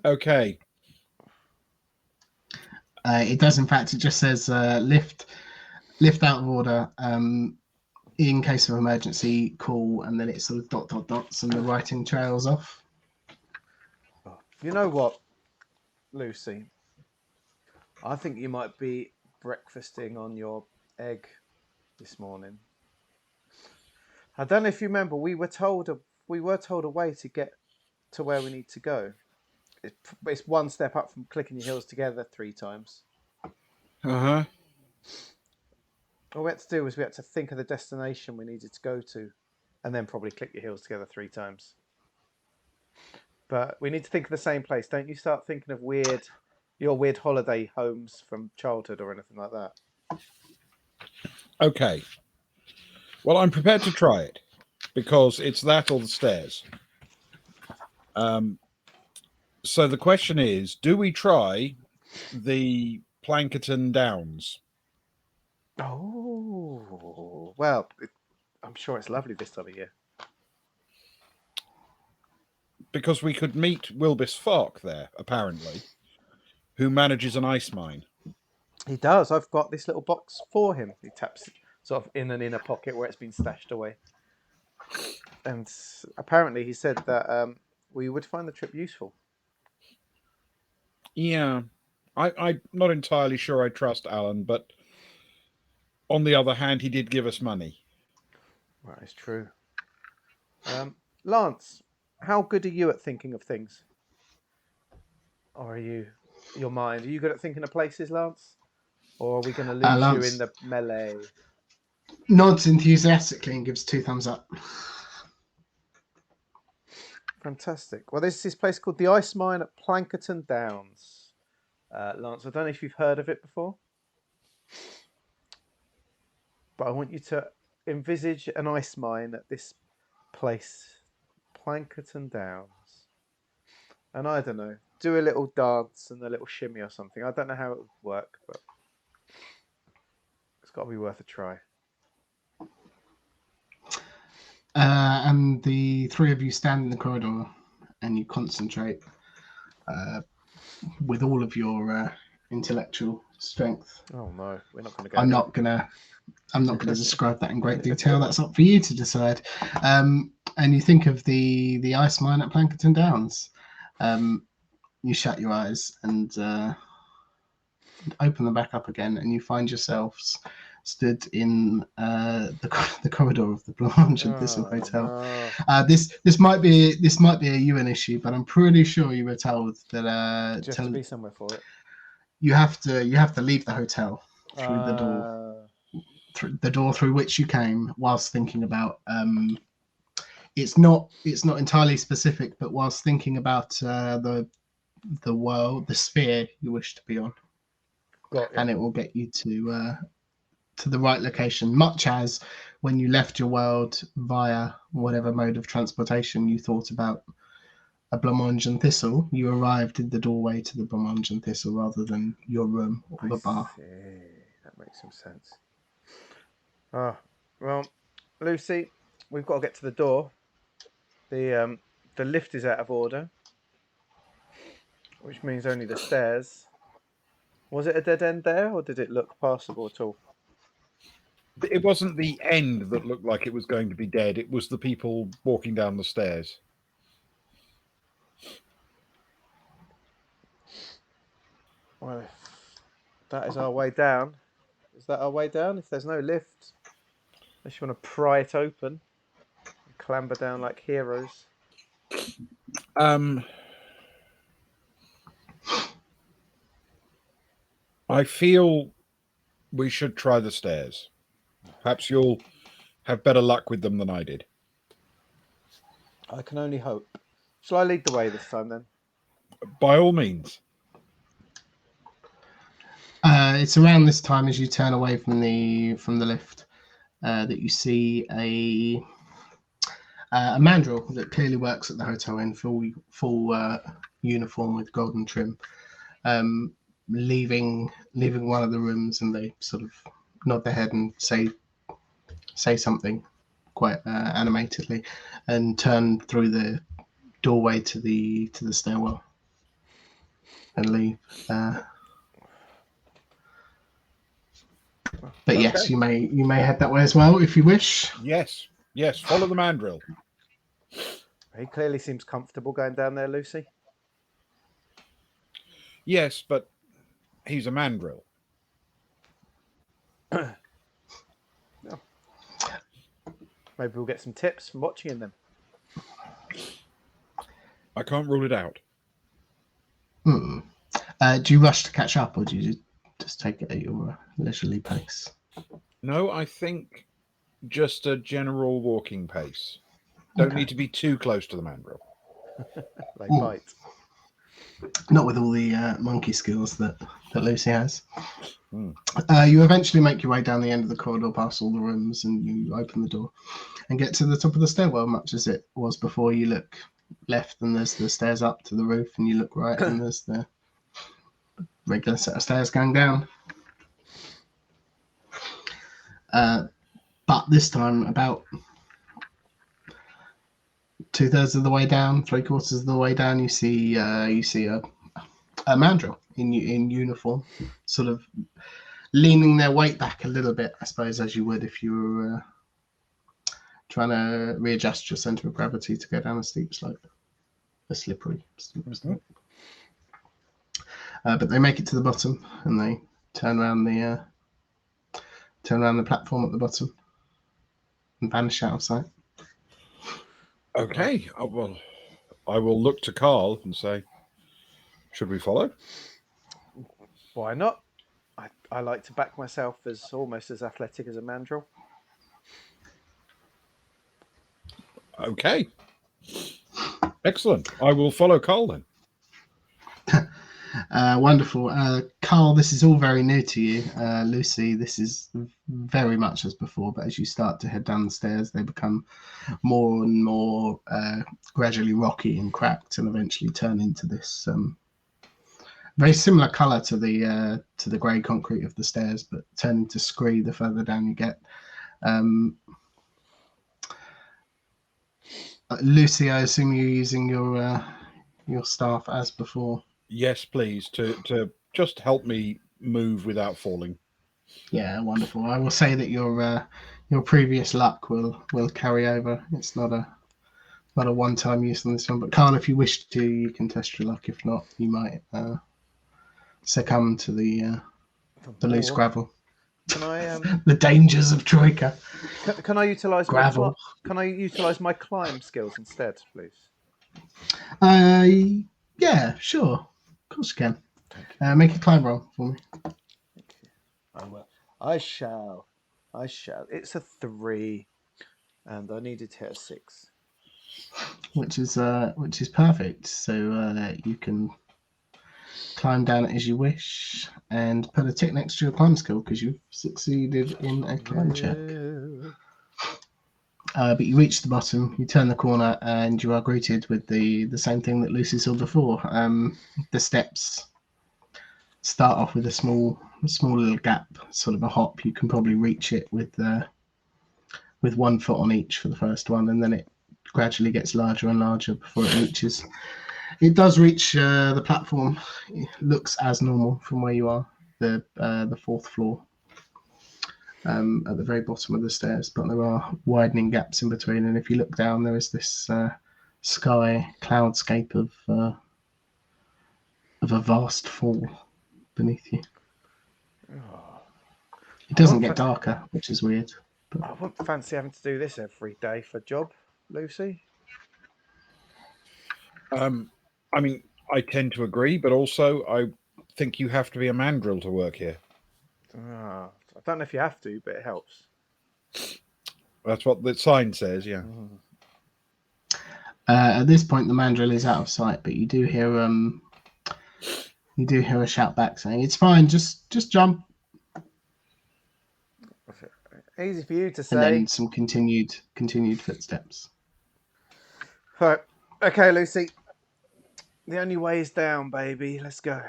Okay. It does, in fact. It just says lift out of order. In case of emergency, call, and then it's sort of dots, and the writing trails off. You know what, Lucy? I think you might be breakfasting on your egg this morning. I don't know if you remember, we were told a way to get to where we need to go. It's one step up from clicking your heels together 3 times. Uh-huh. All we had to do was we had to think of the destination we needed to go to, and then probably click your heels together 3 times. But we need to think of the same place. Don't you start thinking of your weird holiday homes from childhood or anything like that. Okay. Well, I'm prepared to try it because it's that or the stairs. So the question is, do we try the Plankerton Downs? Oh, well, I'm sure it's lovely this time of year. Because we could meet Wilbus Fark there, apparently, who manages an ice mine. He does. I've got this little box for him. He taps sort of in an inner pocket where it's been stashed away. And apparently he said that we would find the trip useful. Yeah. I'm not entirely sure I trust Alan, but on the other hand, he did give us money. Right, it's true. Lance, how good are you at thinking of things? Or are you good at thinking of places, Lance? Or are we going to lose Lance you in the melee? nods enthusiastically and gives 2 thumbs up. Fantastic. Well, there's this place called the Ice Mine at Plankerton Downs. Lance, I don't know if you've heard of it before, but I want you to envisage an ice mine at this place, Plankerton Downs. And I don't know, do a little dance and a little shimmy or something. I don't know how it would work, but it's got to be worth a try. and the three of you stand in the corridor, and you concentrate with all of your intellectual strength. 'Oh no, we're not going to go. I'm there. not gonna describe that in great detail. That's up for you to decide. And you think of the ice mine at Plankerton Downs. You shut your eyes and open them back up again, and you find yourselves stood in the corridor of the Blanche and Thistle Hotel. No. This might be a UN issue, but I'm pretty sure you were told that Do you have to be somewhere for it? you have to leave the hotel through the door through which you came, whilst thinking about it's not entirely specific, but whilst thinking about the world, the sphere you wish to be on, and it will get you to the right location, much as when you left your world via whatever mode of transportation you thought about a blancmange and thistle, you arrived in the doorway to the blancmange and thistle rather than your room or the bar. See. That makes some sense. Well, Lucy, we've got to get to the door. The lift is out of order, which means only the stairs. Was it a dead end there, or did it look passable at all? It wasn't the end that looked like it was going to be dead. It was the people walking down the stairs. Well, if that is our way down. Is that our way down? If there's no lift, unless you want to pry it open and clamber down like heroes. I feel we should try the stairs. Perhaps you'll have better luck with them than I did. I can only hope. Shall I lead the way this time then? By all means. It's around this time, as you turn away from the lift, that you see a mandrill that clearly works at the hotel in full uniform with golden trim, leaving one of the rooms, and they sort of nod their head and say something quite animatedly, and turn through the doorway to the stairwell and leave. But Okay. yes, you may head that way as well if you wish. Yes. Follow the mandrill. He clearly seems comfortable going down there, Lucy. Yes, but he's a mandrill. Maybe we'll get some tips from watching him then. I can't rule it out. Do you rush to catch up, or do you just take it at your leisurely pace? No, I think just a general walking pace. Don't need to be too close to the mandrill. They bite. Not with all the monkey skills that Lucy has. You eventually make your way down the end of the corridor, past all the rooms, and you open the door and get to the top of the stairwell, much as it was before. You look left and there's the stairs up to the roof, and you look right and there's the regular set of stairs going down. But this time, about 2/3 of the way down, 3/4 of the way down, you see a mandrill in uniform, sort of leaning their weight back a little bit, I suppose, as you would if you were trying to readjust your center of gravity to go down a steep slope, a slippery slope. But they make it to the bottom, and they turn around the platform at the bottom and vanish out of sight. Okay. Well, I will look to Carl and say, should we follow? Why not? I like to back myself as almost as athletic as a mandrill. Okay. Excellent. I will follow Carl then. Wonderful. Carl, this is all very new to you. Lucy, this is very much as before, but as you start to head down the stairs, they become more and more gradually rocky and cracked, and eventually turn into this very similar colour to the grey concrete of the stairs, but turn into scree the further down you get. Lucy, I assume you're using your staff as before. Yes, please, to just help me move without falling. Yeah, wonderful. I will say that your previous luck will carry over. It's not a one-time use on this one. But Carl, if you wish to, you can test your luck. If not, you might succumb to the loose Or gravel. can I The dangers of Troika. can I utilize Gravel. can I utilize my climb skills instead, please? Yeah, sure. Of course you can. Thank you. Make a climb roll for me. Thank you. I will. I shall. I shall. It's a 3, and I needed to hit a 6. Which is perfect. So you can climb down it as you wish and put a tick next to your climb skill because you've succeeded in a climb check. But you reach the bottom, you turn the corner, and you are greeted with the same thing that Lucy saw before. The steps start off with a small little gap, sort of a hop. You can probably reach it with 1 foot on each for the first one, and then it gradually gets larger and larger before it reaches. It does reach the platform. It looks as normal from where you are, the 4th floor, at the very bottom of the stairs, but there are widening gaps in between. And if you look down, there is this sky cloudscape of a vast fall beneath you. It doesn't get darker, which is weird. But I wouldn't fancy having to do this every day for a job, Lucy. I mean, I tend to agree, but also I think you have to be a mandrill to work here. I don't know if you have to, but it helps. That's what the sign says, yeah. At this point, the mandrill is out of sight, but you do hear a shout back saying, "It's fine, just jump." Easy for you to say. And then some continued footsteps. Right. Okay, Lucy. The only way is down, baby. Let's go.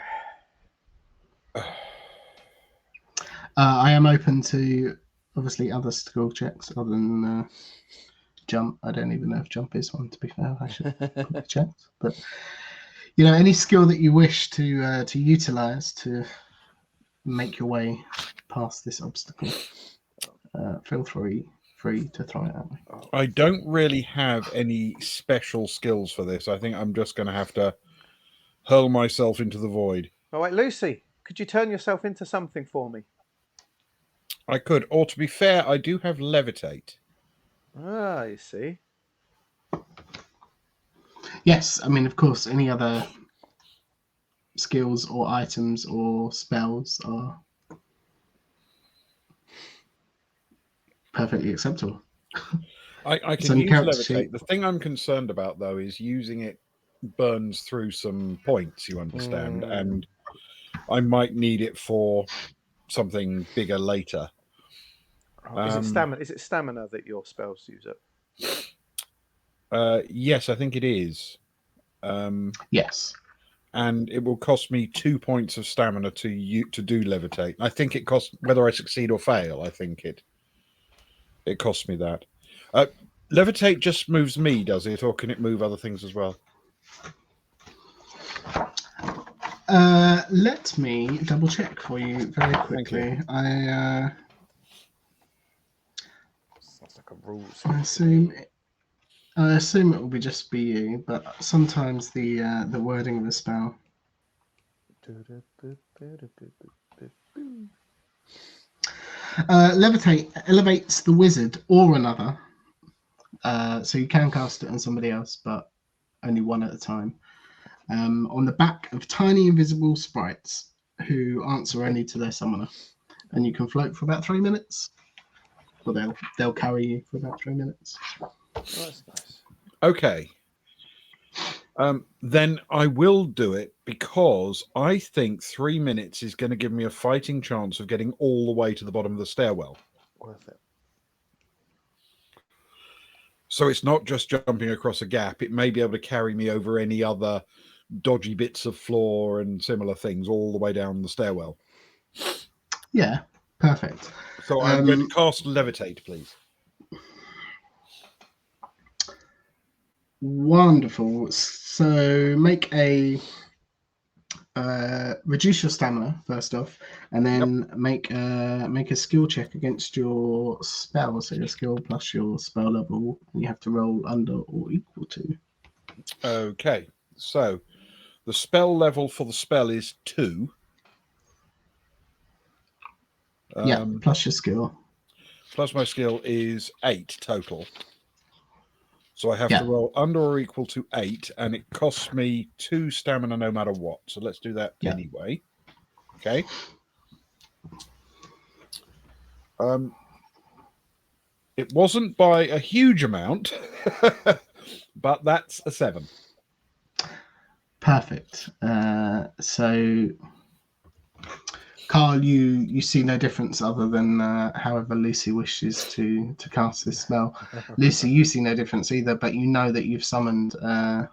I am open to obviously other skill checks other than jump. I don't even know if jump is one. To be fair, I should probably check. But any skill that you wish to utilize to make your way past this obstacle, feel free to throw it at me. I don't really have any special skills for this. I think I'm just going to have to hurl myself into the void. Oh, wait, Lucy, could you turn yourself into something for me? I could, or to be fair, I do have levitate. Ah, you see. Yes, I mean, of course, any other skills or items or spells are perfectly acceptable. I can use levitate. The thing I'm concerned about, though, is using it burns through some points, you understand, and I might need it for something bigger later. Is it stamina that your spells use up? Yes, I think it is. Yes. And it will cost me 2 points of stamina to do levitate. I think it costs, whether I succeed or fail, I think it costs me that. Levitate just moves me, does it? Or can it move other things as well? Let me double check for you very quickly. Sounds like a rules. I assume it will just be you, but sometimes the wording of a spell. Levitate elevates the wizard or another, so you can cast it on somebody else, but only one at a time. On the back of tiny invisible sprites who answer only to their summoner, and you can float for about 3 minutes. Well, they'll carry you for about 3 minutes. Oh, that's nice. Okay. Then I will do it because I think 3 minutes is going to give me a fighting chance of getting all the way to the bottom of the stairwell. Worth it. So it's not just jumping across a gap. It may be able to carry me over any other dodgy bits of floor and similar things all the way down the stairwell. Yeah, perfect. So I'm going to cast levitate, please. Wonderful. So make a reduce your stamina first off, and then make a skill check against your spell. So your skill plus your spell level, and you have to roll under or equal to. Okay, so the spell level for the spell is 2. Yeah, plus your skill. Plus my skill is 8 total. So I have Yeah. to roll under or equal to 8, and it costs me 2 stamina no matter what. So let's do that anyway. Okay. It wasn't by a huge amount, but that's a 7. Perfect. So, Carl, you see no difference other than however Lucy wishes to cast this spell. Lucy, you see no difference either, but you know that you've summoned a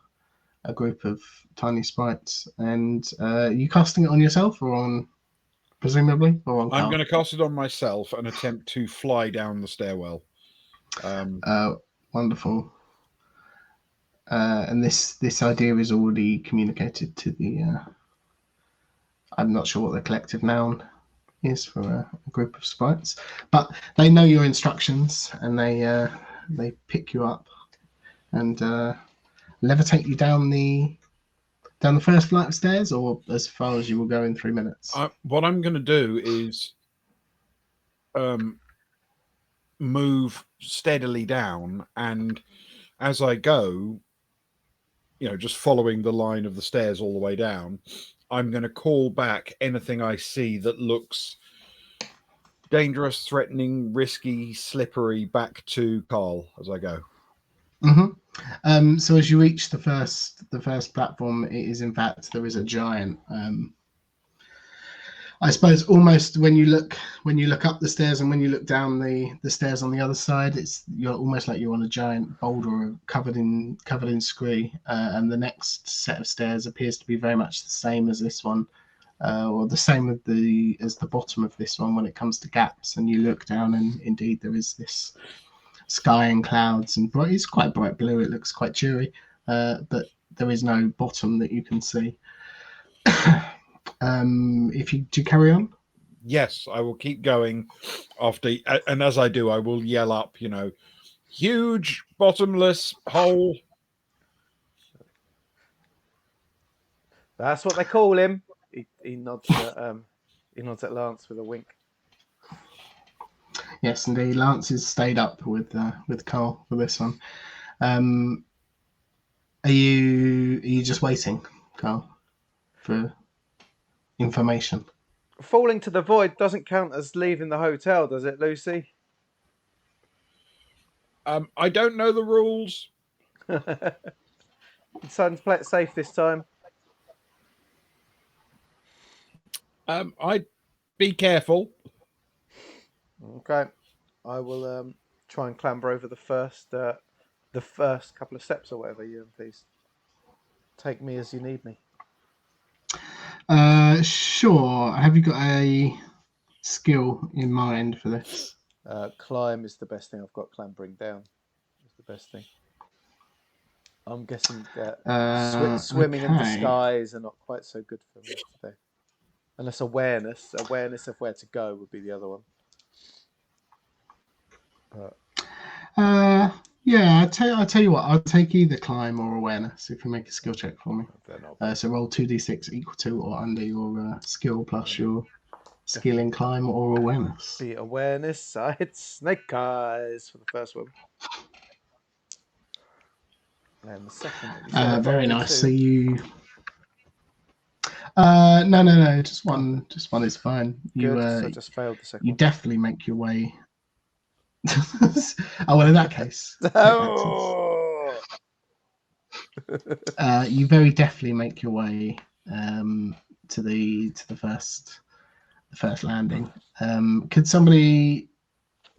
group of tiny sprites, and you casting it on yourself or on, presumably, or on Carl? I'm going to cast it on myself and attempt to fly down the stairwell. Wonderful. And this idea is already communicated to the. I'm not sure what the collective noun is for a group of sprites, but they know your instructions and they pick you up and levitate you down the first flight of stairs, or as far as you will go in 3 minutes. What I'm going to do is move steadily down, and as I go, just following the line of the stairs all the way down, I'm going to call back anything I see that looks dangerous, threatening, risky, slippery back to Carl as I go. Mm-hmm. So as you reach the first platform, it is in fact there is a giant. I suppose almost when you look up the stairs and when you look down the stairs on the other side, you're almost like you're on a giant boulder covered in scree, and the next set of stairs appears to be very much the same as this one, or the same as the bottom of this one when it comes to gaps. And you look down, and indeed there is this sky and clouds, and it's quite bright blue. It looks quite cheery, but there is no bottom that you can see. If you do carry on? Yes, I will keep going after, and as I do, I will yell up, huge bottomless hole. That's what they call him. He nods at Lance with a wink. Yes, indeed. Lance has stayed up with Carl for this one. Are you just waiting, Carl, for information? Falling to the void doesn't count as leaving the hotel, does it, Lucy? I don't know the rules. Deciding to play it safe this time. I'd be careful. Okay, I will try and clamber over the first couple of steps or whatever. You please take me as you need me. Sure. Have you got a skill in mind for this? Climb is the best thing. I've got clambering down is the best thing. I'm guessing that swimming in disguise are not quite so good for me today. Unless awareness of where to go would be the other one. Yeah, I'll tell you what. I'll take either climb or awareness if you make a skill check for me. So roll 2d6 equal to or under your skill plus your skill in climb or awareness. The awareness side, snake eyes for the first one. And the second. Very nice. So you. No. Just one is fine. Good. So I just failed the second. You definitely make your way. Oh well, in that case. You very definitely make your way to the first landing. Could somebody,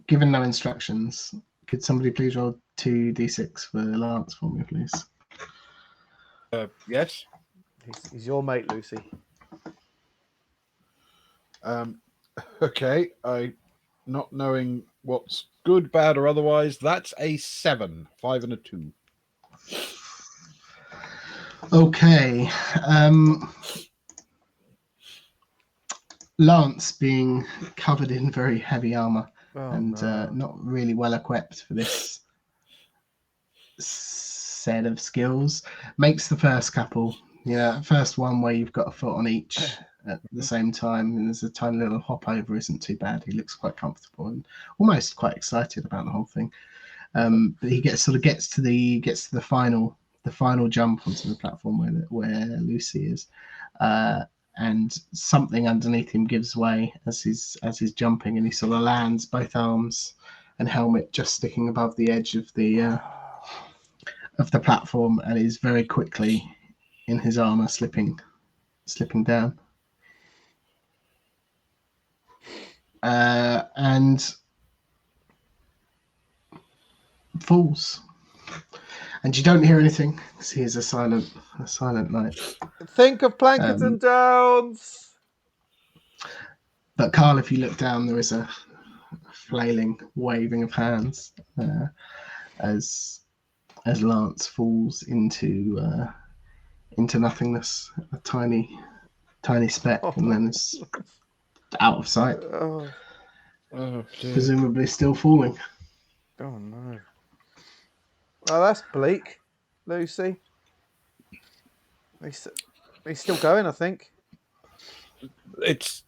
given no instructions, could somebody please roll 2d6 for Lance for me, please? Yes. He's your mate, Lucy. Okay. Not knowing what's good, bad, or otherwise, that's a 7, 5 and a 2. Okay. Lance, being covered in very heavy armor and not really well equipped for this set of skills, makes the first couple. Yeah, first one where you've got a foot on each at the same time, and there's a tiny little hop over. Isn't too bad. He looks quite comfortable and almost quite excited about the whole thing. But he gets to the final jump onto the platform where Lucy is, and something underneath him gives way as he's jumping, and he sort of lands, both arms and helmet just sticking above the edge of the platform, and is very quickly in his armor slipping down, and falls. And you don't hear anything because he is a silent night. Think of Plankerton Downs. But Carl, if you look down, there is a flailing waving of hands as Lance falls into nothingness, a tiny speck, and then is out of sight. Presumably still falling. Oh no. Well, that's bleak, Lucy. He's still going, I think. It's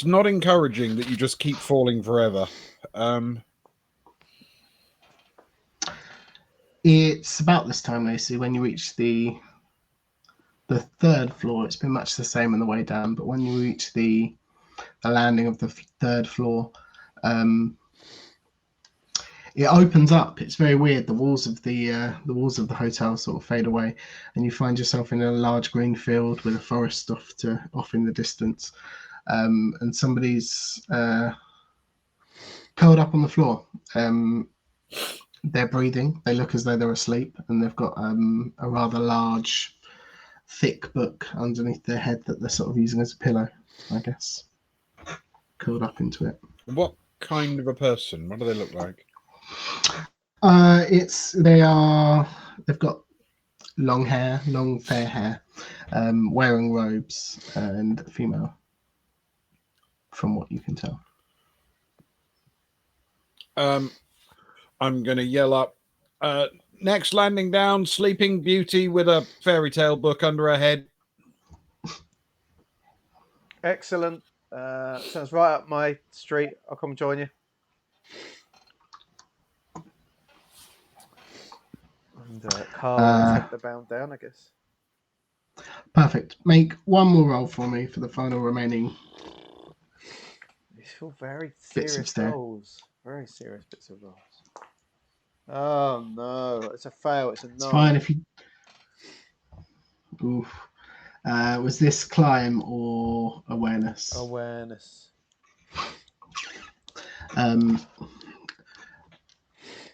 not encouraging that you just keep falling forever. It's about this time, Lucy, when you reach the third floor. It's been much the same on the way down, but when you reach the landing of the third floor, it opens up. It's very weird. The walls of the hotel sort of fade away, and you find yourself in a large green field with a forest off in the distance, and somebody's curled up on the floor. They're breathing. They look as though they're asleep, and they've got a rather large, thick book underneath their head that they're sort of using as a pillow, I guess. Curled up into it. What kind of a person? What do they look like? They've got long fair hair, wearing robes, and female, from what you can tell. I'm going to yell up, next landing down, Sleeping Beauty with a fairy tale book under her head. Excellent. Sounds right up my street. I'll come join you. And Carl will take the bound down, I guess. Perfect. Make one more roll for me for the final remaining. These feel very serious rolls. Very serious bits of rolls. Oh no, it's a fail. It's a 9. It's fine if you. Oof. Was this climb or awareness? Awareness.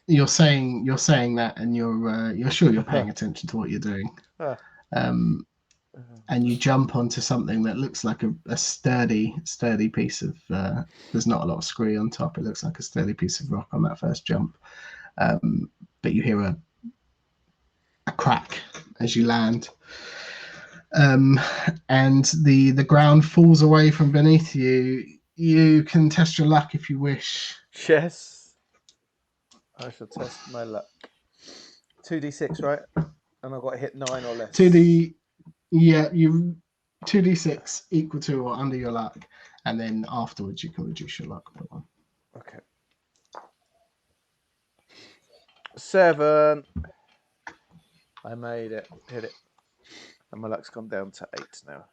You're saying that, and you're sure you're paying attention to what you're doing. And you jump onto something that looks like a sturdy piece of. There's not a lot of scree on top. It looks like a sturdy piece of rock on that first jump. But you hear a crack as you land, and the ground falls away from beneath you. You can test your luck if you wish. Yes, I shall test my luck. 2d6, right? And I've got to hit 9 or less. 2d6 equal to or under your luck, and then afterwards you can reduce your luck by 1. Okay. 7. I made it. Hit it. And my luck's gone down to 8 now.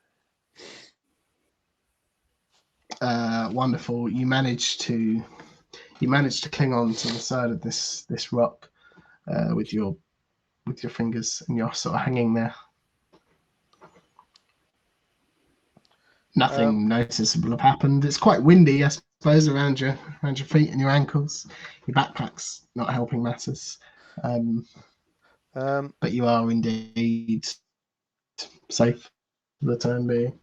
Wonderful. You managed to cling on to the side of this rock with your fingers, and you're sort of hanging there. Nothing noticeable have happened. It's quite windy, I suppose, around your feet and your ankles. Your backpack's not helping matters. But you are indeed safe for the time being.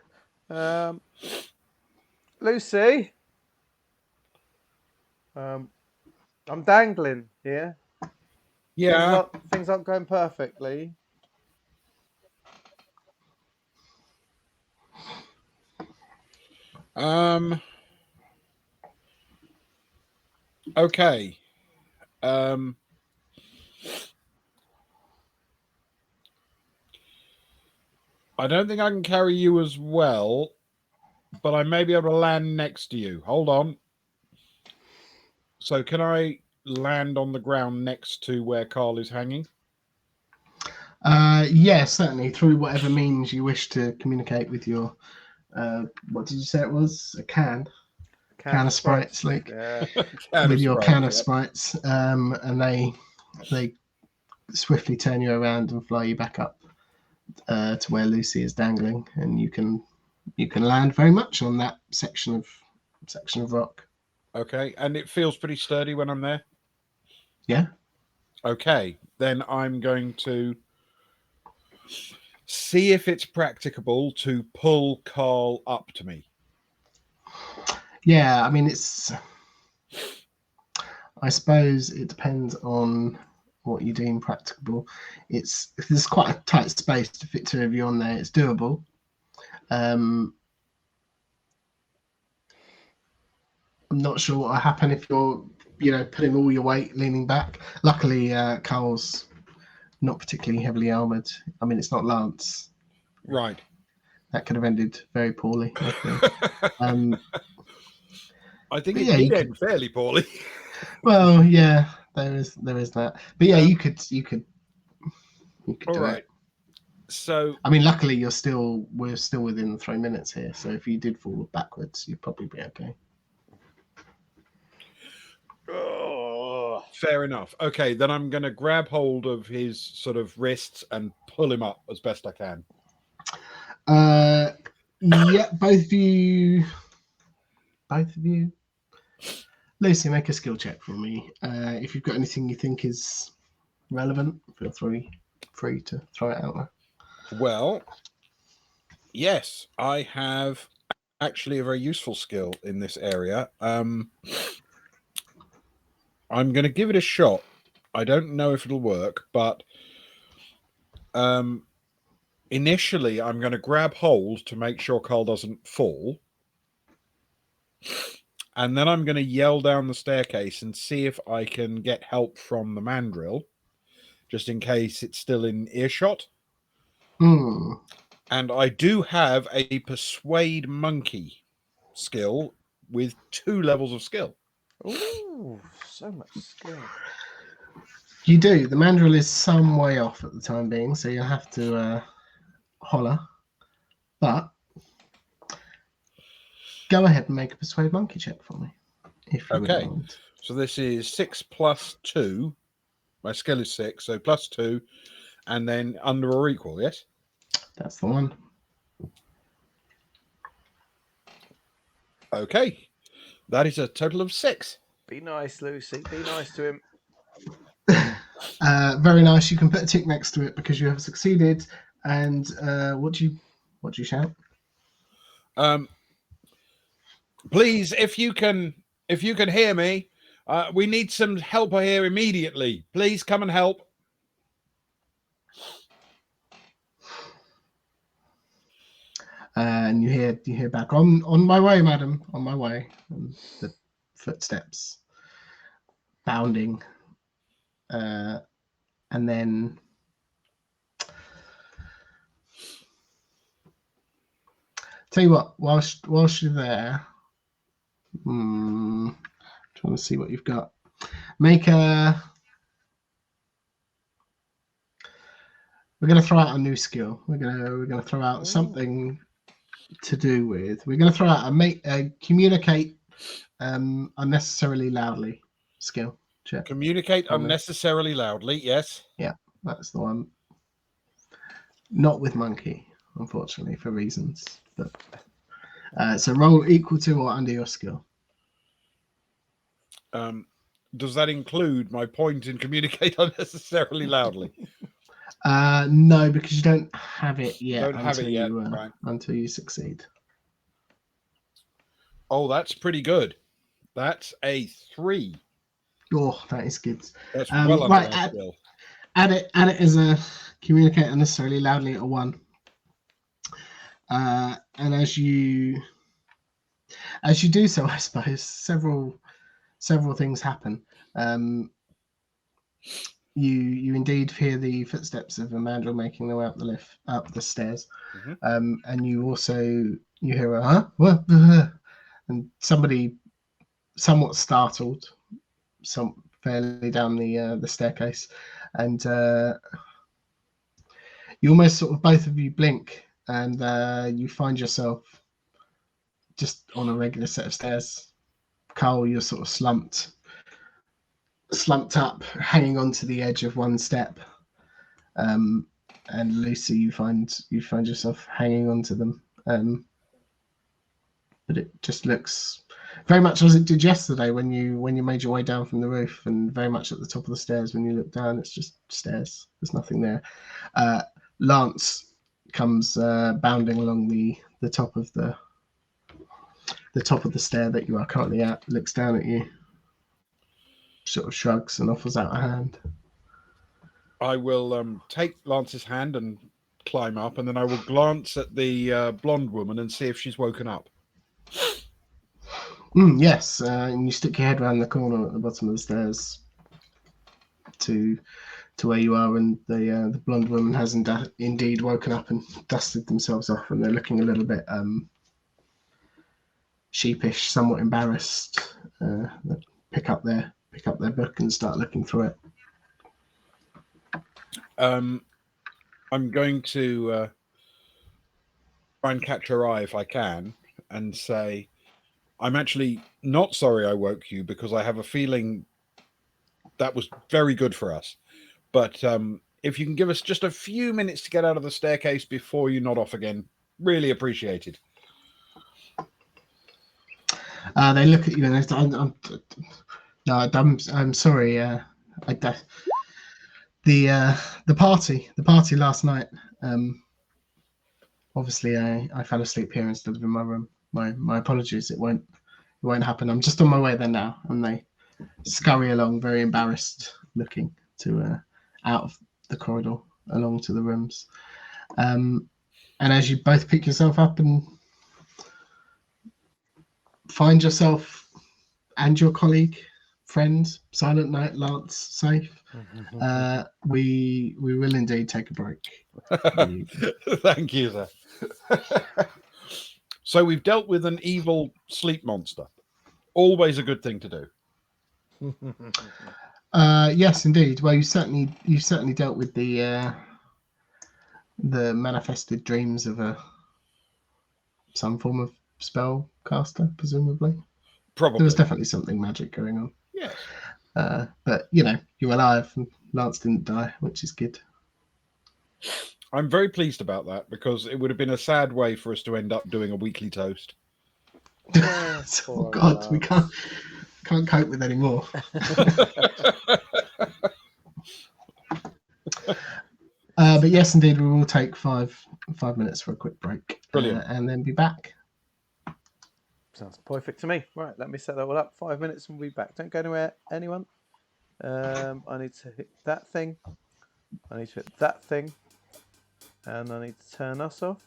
Lucy, I'm dangling here. Yeah. Things aren't going perfectly. Okay. I don't think I can carry you as well, but I may be able to land next to you. Hold on. So can I land on the ground next to where Carl is hanging? Yeah, certainly, through whatever means you wish to communicate with your, what did you say it was? A can of sprites, Luke. Yeah. With your can of yeah. sprites, and they swiftly turn you around and fly you back up to where Lucy is dangling, and you can land very much on that section of rock. Okay, and it feels pretty sturdy when I'm there? Yeah. Okay, then I'm going to see if it's practicable to pull Carl up to me. Yeah, I mean, I suppose it depends on what you deem practicable. If there's quite a tight space to fit two of you on there, it's doable. I'm not sure what will happen if you're, putting all your weight leaning back. Luckily, Carl's not particularly heavily armored. I mean, it's not Lance. Right. That could have ended very poorly, I feel. I think But it yeah, did you end fairly poorly. Well, yeah, there is that. But yeah, you could All do right. it. So I mean, luckily we're still within 3 minutes here. So if you did fall backwards, you'd probably be okay. fair enough. Okay, then I'm going to grab hold of his sort of wrists and pull him up as best I can. Yeah, both of you. Lucy, make a skill check for me. If you've got anything you think is relevant, feel free to throw it out there. Well, yes, I have actually a very useful skill in this area. I'm going to give it a shot. I don't know if it'll work, but initially I'm going to grab hold to make sure Carl doesn't fall. And then I'm going to yell down the staircase and see if I can get help from the mandrill, just in case it's still in earshot. And I do have a persuade monkey skill with 2 levels of skill. Ooh, so much skill. You do. The mandrill is some way off at the time being, so you'll have to holler. But go ahead and make a persuade monkey check for me, if you Okay. wouldn't mind. So this is 6 plus 2. My skill is 6, so plus 2, and then under or equal, yes? That's the one. Okay. That is a total of 6. Be nice, Lucy. Be nice to him. Very nice. You can put a tick next to it because you have succeeded. And what do you shout? Please, if you can hear me, we need some help here immediately. Please come and help. And you hear back, on my way, madam, on my way. And the footsteps bounding, and then tell you what, whilst you're there, trying to see what you've got. We're going to throw out a new skill. We're going to throw out something to do with. We're going to throw out a communicate unnecessarily loudly skill. Check. Communicate unnecessarily loudly. Yes. Yeah, that's the one. Not with monkey, unfortunately, for reasons. But so roll equal to or under your skill. Does that include my point in communicate unnecessarily loudly? No, because you don't have it yet. Don't have it yet, right. Until you succeed. Oh, that's pretty good. That's a 3. Oh, that is good. That's well under my skill. Add it as a communicate unnecessarily loudly at a 1. And as you As you do so, I suppose several things happen. You indeed hear the footsteps of Amanda making their way up the stairs, and you also hear a what? And somebody somewhat startled, fairly down the staircase, and you almost sort of both of you blink, and you find yourself just on a regular set of stairs. Carl, you're sort of slumped up, hanging onto the edge of one step, and Lucy, you find yourself hanging onto them, but it just looks very much as it did yesterday when you made your way down from the roof, and very much at the top of the stairs when you look down, it's just stairs. There's nothing there. Lance comes bounding along the top of the stair that you are currently at, looks down at you, sort of shrugs and offers out a hand. I will take Lance's hand and climb up, and then I will glance at the blonde woman and see if she's woken up. Yes, and you stick your head around the corner at the bottom of the stairs to where you are, and the blonde woman has indeed woken up and dusted themselves off, and they're looking a little bit sheepish, somewhat embarrassed. They pick up their book and start looking through it. I'm going to try and catch her eye if I can, and say, I'm actually not sorry I woke you, because I have a feeling that was very good for us. But if you can give us just a few minutes to get out of the staircase before you nod off again, really appreciated. They look at you and I'm sorry. The party last night. Obviously, I fell asleep here instead of in my room. My apologies. It won't happen. I'm just on my way there now. And they scurry along, very embarrassed looking, to out of the corridor along to the rooms. And as you both pick yourself up and find yourself and your colleague, friend, Silent Night, Lance, safe, we will indeed take a break. Thank you, sir. So we've dealt with an evil sleep monster. Always a good thing to do. Yes, indeed. Well, you certainly dealt with the manifested dreams of some form of spell caster, presumably. Probably. There was definitely something magic going on. Yes. But you're alive, and Lance didn't die, which is good. I'm very pleased about that, because it would have been a sad way for us to end up doing a weekly toast. Oh God, we can't cope with any more. But yes, indeed, we will take five minutes for a quick break. Brilliant. And then be back. Sounds perfect to me. Right, let me set that all up. 5 minutes and we'll be back. Don't go anywhere, anyone. I need to hit that thing. I need to hit that thing. And I need to turn us off.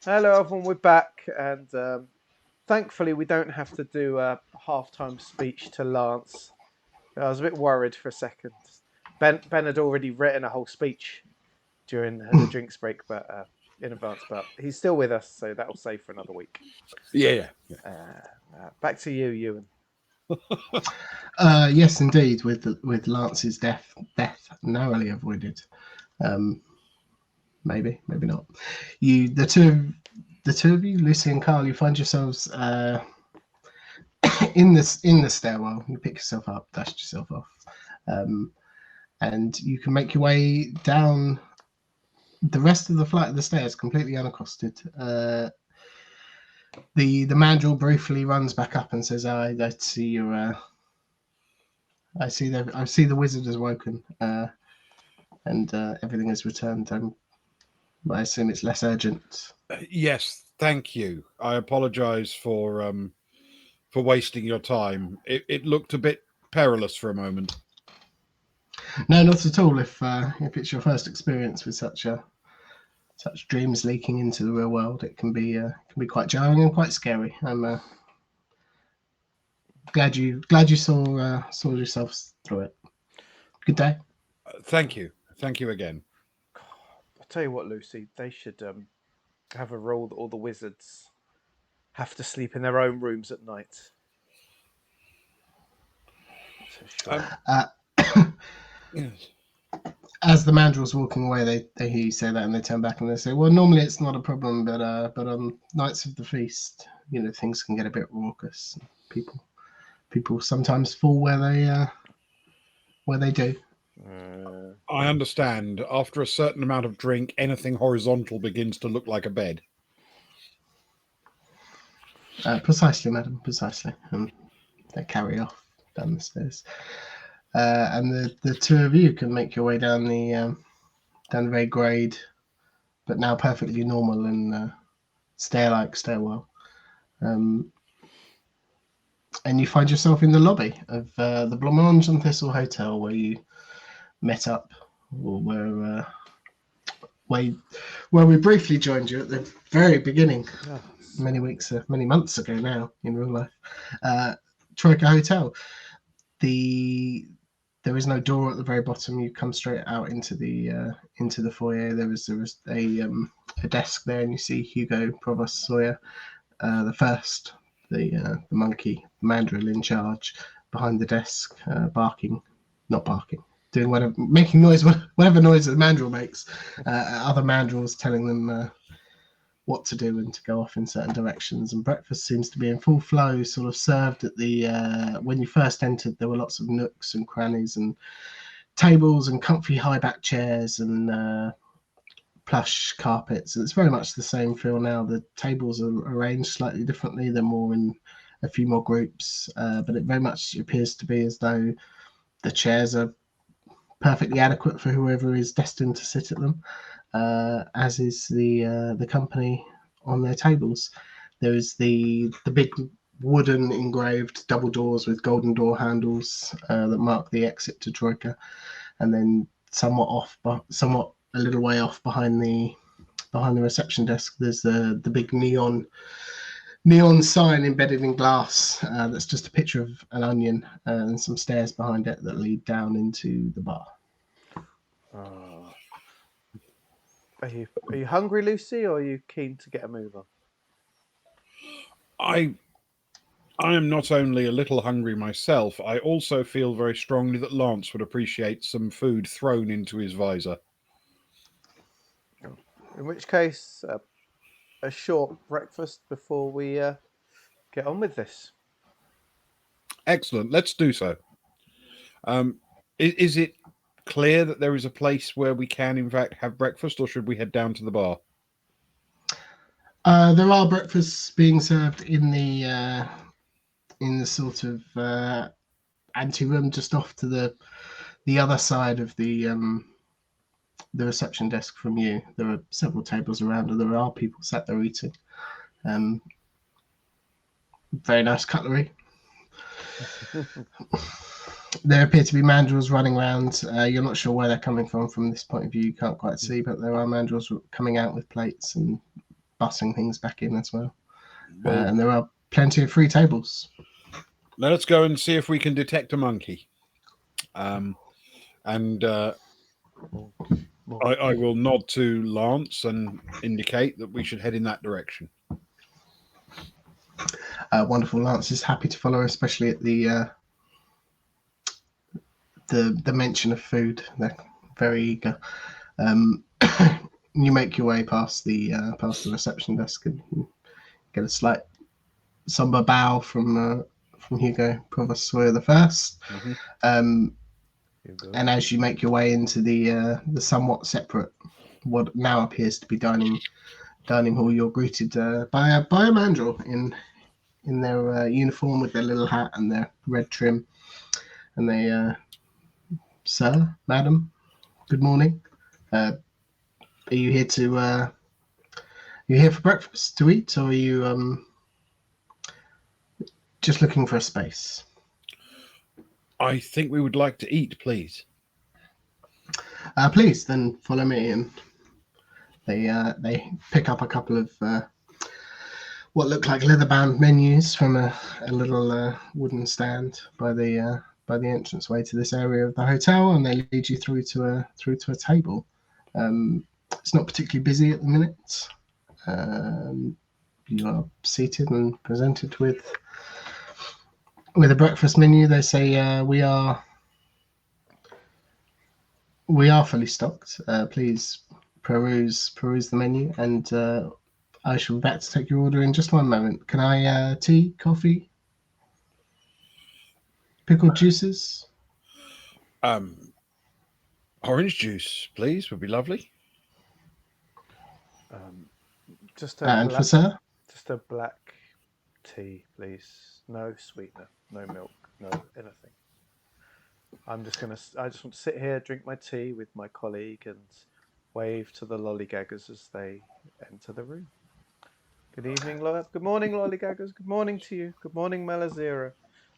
Hello, everyone. We're back, and thankfully, we don't have to do a halftime speech to Lance. I was a bit worried for a second. Ben had already written a whole speech during the drinks break, but in advance. But he's still with us, so that'll save for another week. Yeah. Back to you, Ewan. Yes, indeed. With Lance's death narrowly avoided. Maybe not. The two of you, Lucy and Carl, you find yourselves in the stairwell. You pick yourself up, dust yourself off, and you can make your way down the rest of the flight of the stairs completely unaccosted. The mandrill briefly runs back up and says, "I see you. I see the wizard has woken, and everything has returned. I assume it's less urgent." Yes, thank you. I apologise for wasting your time. It looked a bit perilous for a moment. No, not at all. If it's your first experience with such dreams leaking into the real world, it can be quite jarring and quite scary. I'm glad you saw yourselves through it. Good day. Thank you again. I'll tell you what, Lucy. They should have a rule that all the wizards have to sleep in their own rooms at night. So sure. Yes. As the mandrill's walking away, they hear you say that, and they turn back and they say, "Well, normally it's not a problem, but on nights of the feast, things can get a bit raucous. People sometimes fall where they do." I understand. After a certain amount of drink, anything horizontal begins to look like a bed. Precisely, madam, precisely. And they carry off down the stairs. And the two of you can make your way down the very grade, but now perfectly normal and stair-like stairwell. And you find yourself in the lobby of the Blancmange and Thistle Hotel, where you met up, or where we briefly joined you at the very beginning, many months ago now in real life. Troika Hotel. There is no door at the very bottom. You come straight out into the foyer. There was a desk there, and you see Hugo Provost Sawyer, the monkey mandrill in charge, behind the desk, doing making noise, whatever noise the mandrill makes. Other mandrills telling them what to do and to go off in certain directions. And breakfast seems to be in full flow, sort of served at the when you first entered. There were lots of nooks and crannies and tables and comfy high back chairs and plush carpets. And it's very much the same feel now. The tables are arranged slightly differently. They're more in a few more groups, but it very much appears to be as though the chairs are perfectly adequate for whoever is destined to sit at them. As is the company on their tables. There is the big wooden engraved double doors with golden door handles that mark the exit to Troika, and then somewhat a little way off behind the reception desk, there's the big neon sign embedded in glass that's just a picture of an onion and some stairs behind it that lead down into the bar. Are you hungry, Lucy, or are you keen to get a move on? I am not only a little hungry myself, I also feel very strongly that Lance would appreciate some food thrown into his visor. In which case, a short breakfast before we get on with this. Excellent. Let's do so. Is it clear that there is a place where we can, in fact, have breakfast, or should we head down to the bar? There are breakfasts being served in the sort of anteroom just off to the other side of the reception desk from you. There are several tables around, and there are people sat there eating. Very nice cutlery. There appear to be mandrills running around. You're not sure where they're coming from this point of view. You can't quite see, but there are mandrills coming out with plates and bussing things back in as well. Well, And there are plenty of free tables. let's go and see if we can detect a monkey. And I will nod to Lance and indicate that we should head in that direction. Wonderful. Lance is happy to follow, especially at the mention of food. They're very eager. You make your way past the reception desk and get a slight somber bow from Hugo Provost Sawyer the First. And as you make your way into the somewhat separate, what now appears to be dining hall, you're greeted by a mandrel in their uniform with their little hat and their red trim, and they, sir, madam, good morning. Are you here to? You here for breakfast to eat, or are you just looking for a space? I think we would like to eat, please. Please, then follow me. And they pick up a couple of what look like leather-bound menus from a little wooden stand by the entranceway to this area of the hotel, and they lead you through to a table. It's not particularly busy at the minute. You are seated and presented with a breakfast menu. They say we are fully stocked. Please peruse the menu, and I shall be back to take your order in just one moment. Can I tea, coffee, pickled juices? Orange juice, please, would be lovely. Just And for sir? Just a black tea, please. No sweetener, no milk, no anything. I just want to sit here, drink my tea with my colleague, and wave to the lollygaggers as they enter the room. Good evening, good morning, lollygaggers. Good morning to you. Good morning, Melazira.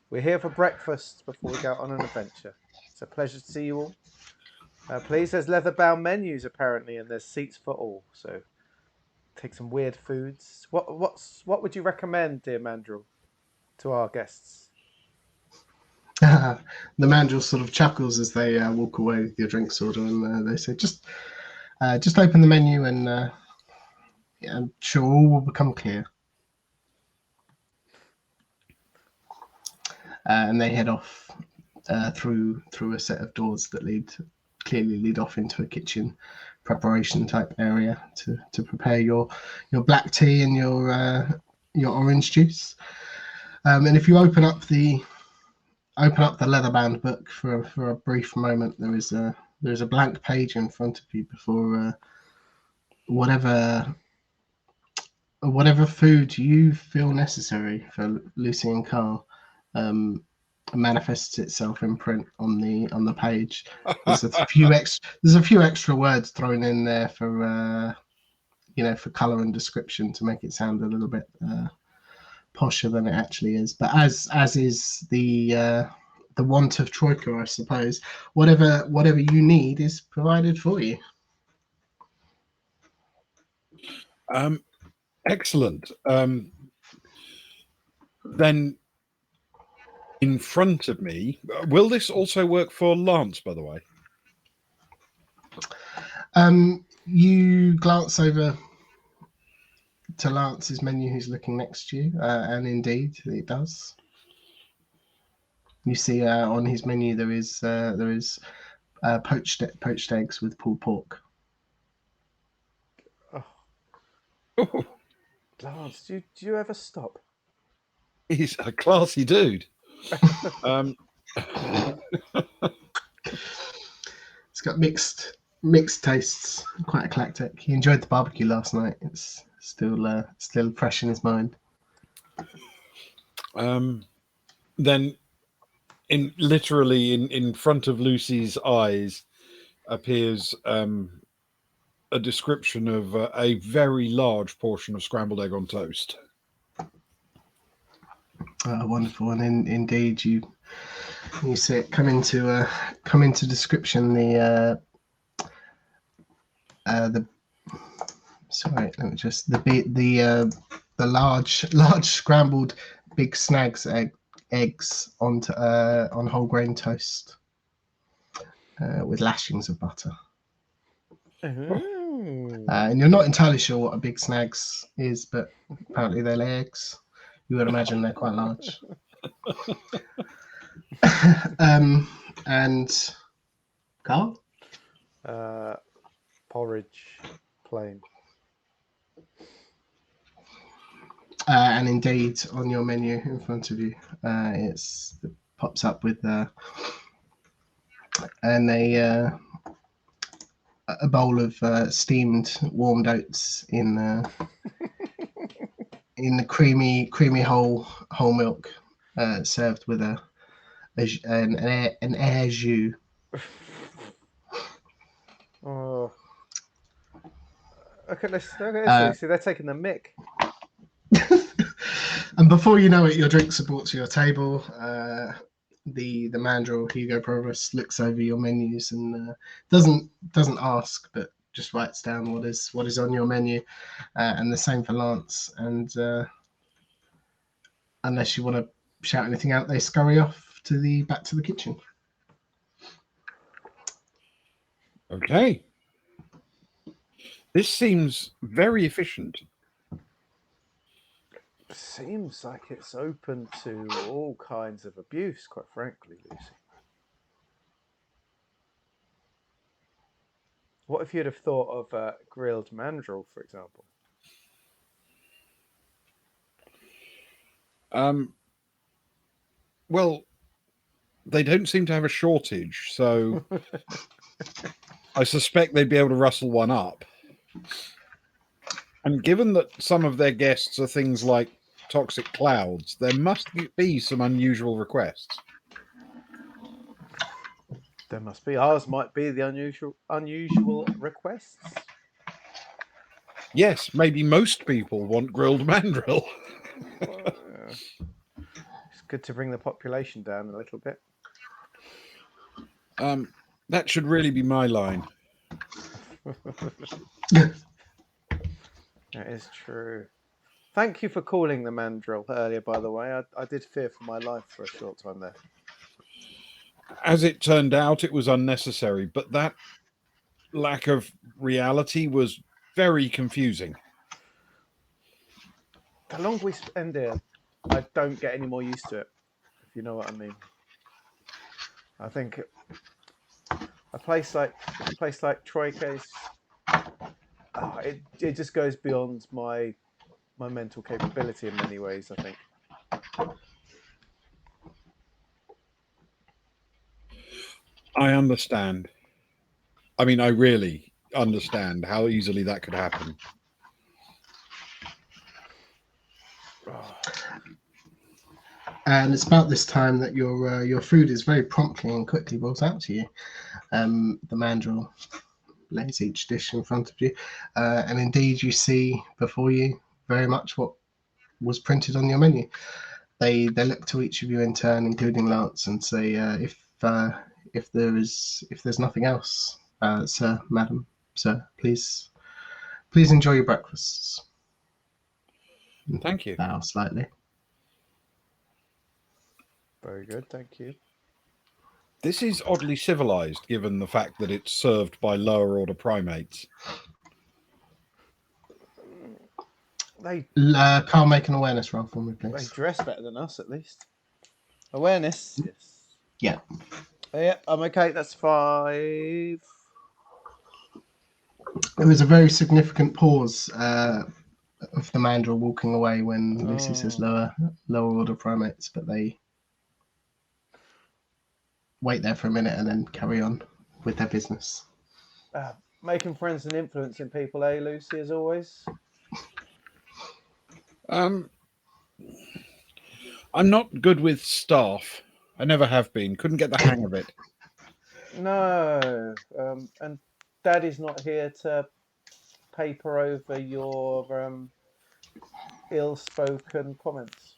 We're here for breakfast before we go out on an adventure. It's a pleasure to see you all. Please, there's leather-bound menus apparently, and there's seats for all. So take some weird foods. What would you recommend, dear Mandrill, to our guests? The mandrill sort of chuckles as they walk away with your drinks order, and they say, just open the menu, and I'm sure all will become clear. And they head off through a set of doors that clearly lead off into a kitchen preparation type area to prepare your black tea and your orange juice. And if you open up the leather-bound book for a brief moment, there is a blank page in front of you before whatever food you feel necessary for Lucy and Carl manifests itself in print on the page. There's a few extra words thrown in there for for color and description to make it sound a little bit posher than it actually is. But as is the want of Troika, I suppose, whatever you need is provided for you. Excellent. Then in front of me, will this also work for Lance, by the way? You glance over to Lance's menu, who's looking next to you, and indeed it does. You see on his menu there is poached eggs with pulled pork. Oh, Lance, do you ever stop? he's a classy dude. It's got mixed tastes, quite eclectic. He enjoyed the barbecue last night. It's still fresh in his mind. Then literally in front of Lucy's eyes appears a description of a very large portion of scrambled egg on toast. Wonderful, and indeed you see it come into description. The Sorry, let me just the large scrambled big snags eggs onto on whole grain toast with lashings of butter. And you're not entirely sure what a big snags is, but apparently they lay eggs. You would imagine they're quite large. And Carl? Porridge, plain. And indeed, on your menu in front of you, it pops up with a bowl of steamed warmed oats in the creamy whole milk, served with an air jus. Oh. Okay, let's see. They're taking the mick. And before you know it, your drinks are brought to your table. The mandrill Hugo Provost looks over your menus and doesn't ask, but just writes down what is on your menu, and the same for Lance. And unless you want to shout anything out, they scurry off back to the kitchen. Okay. This seems very efficient. Seems like it's open to all kinds of abuse, quite frankly, Lucy. What if you'd have thought of grilled mandrill, for example? Well, they don't seem to have a shortage, so I suspect they'd be able to rustle one up. And given that some of their guests are things like toxic clouds, there must be some unusual requests. There must be. Ours might be the unusual requests. Yes, maybe most people want grilled mandrill. It's good to bring the population down a little bit. That should really be my line. That is true. Thank you for calling the mandrill earlier, by the way. I did fear for my life for a short time there. As it turned out, it was unnecessary, but that lack of reality was very confusing. The longer we spend here, I don't get any more used to it, if you know what I mean. I think a place like Troika is, it just goes beyond my mental capability in many ways, I think. I understand. I mean, I really understand how easily that could happen. And it's about this time that your food is very promptly and quickly brought out to you. The mandrill lays each dish in front of you, and indeed you see before you very much what was printed on your menu. They look to each of you in turn, including Lance, and say, if there's nothing else, sir, madam, sir, please enjoy your breakfasts. Thank you. Bow slightly. Very good, thank you. This is oddly civilized, given the fact that it's served by lower order primates. Carl, make an awareness roll for me, They please. dress better than us, at least. Awareness, yes. Yeah. Yeah, I'm okay. That's 5. There was a very significant pause of the mandrill walking away when Lucy says lower order primates, but they wait there for a minute and then carry on with their business. Making friends and influencing people, Lucy, as always? I'm not good with staff. I never have been. Couldn't get the hang of it. No. And Daddy's not here to paper over your ill-spoken comments.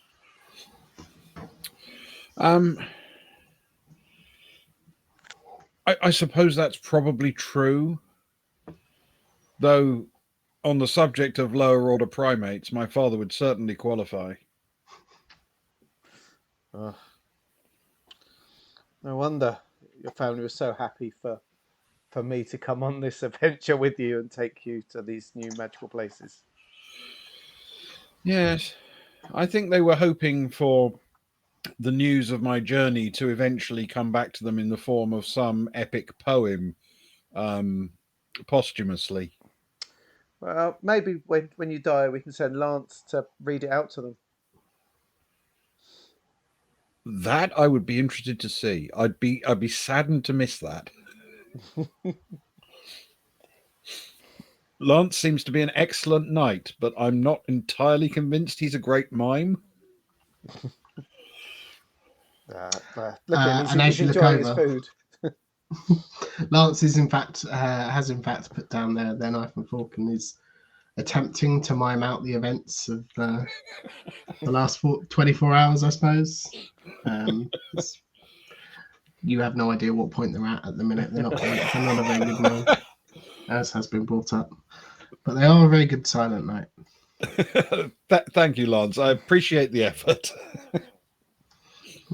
I suppose that's probably true, though On the subject of lower order primates, my father would certainly qualify. Oh. No wonder your family was so happy for me to come on this adventure with you and take you to these new magical places. Yes, I think they were hoping for the news of my journey to eventually come back to them in the form of some epic poem, posthumously. Well, maybe when you die, we can send Lance to read it out to them. That I would be interested to see. I'd be saddened to miss that. Lance seems to be an excellent knight, but I'm not entirely convinced he's a great mime. Look at him; And he's as you look enjoying his over, food. Lance is has in fact put down their knife and fork and is attempting to mime out the events of the last 24 hours, I suppose. You have no idea what point they're at the minute. They're not a very good mime, as has been brought up. But they are a very good silent night. Thank you, Lance. I appreciate the effort.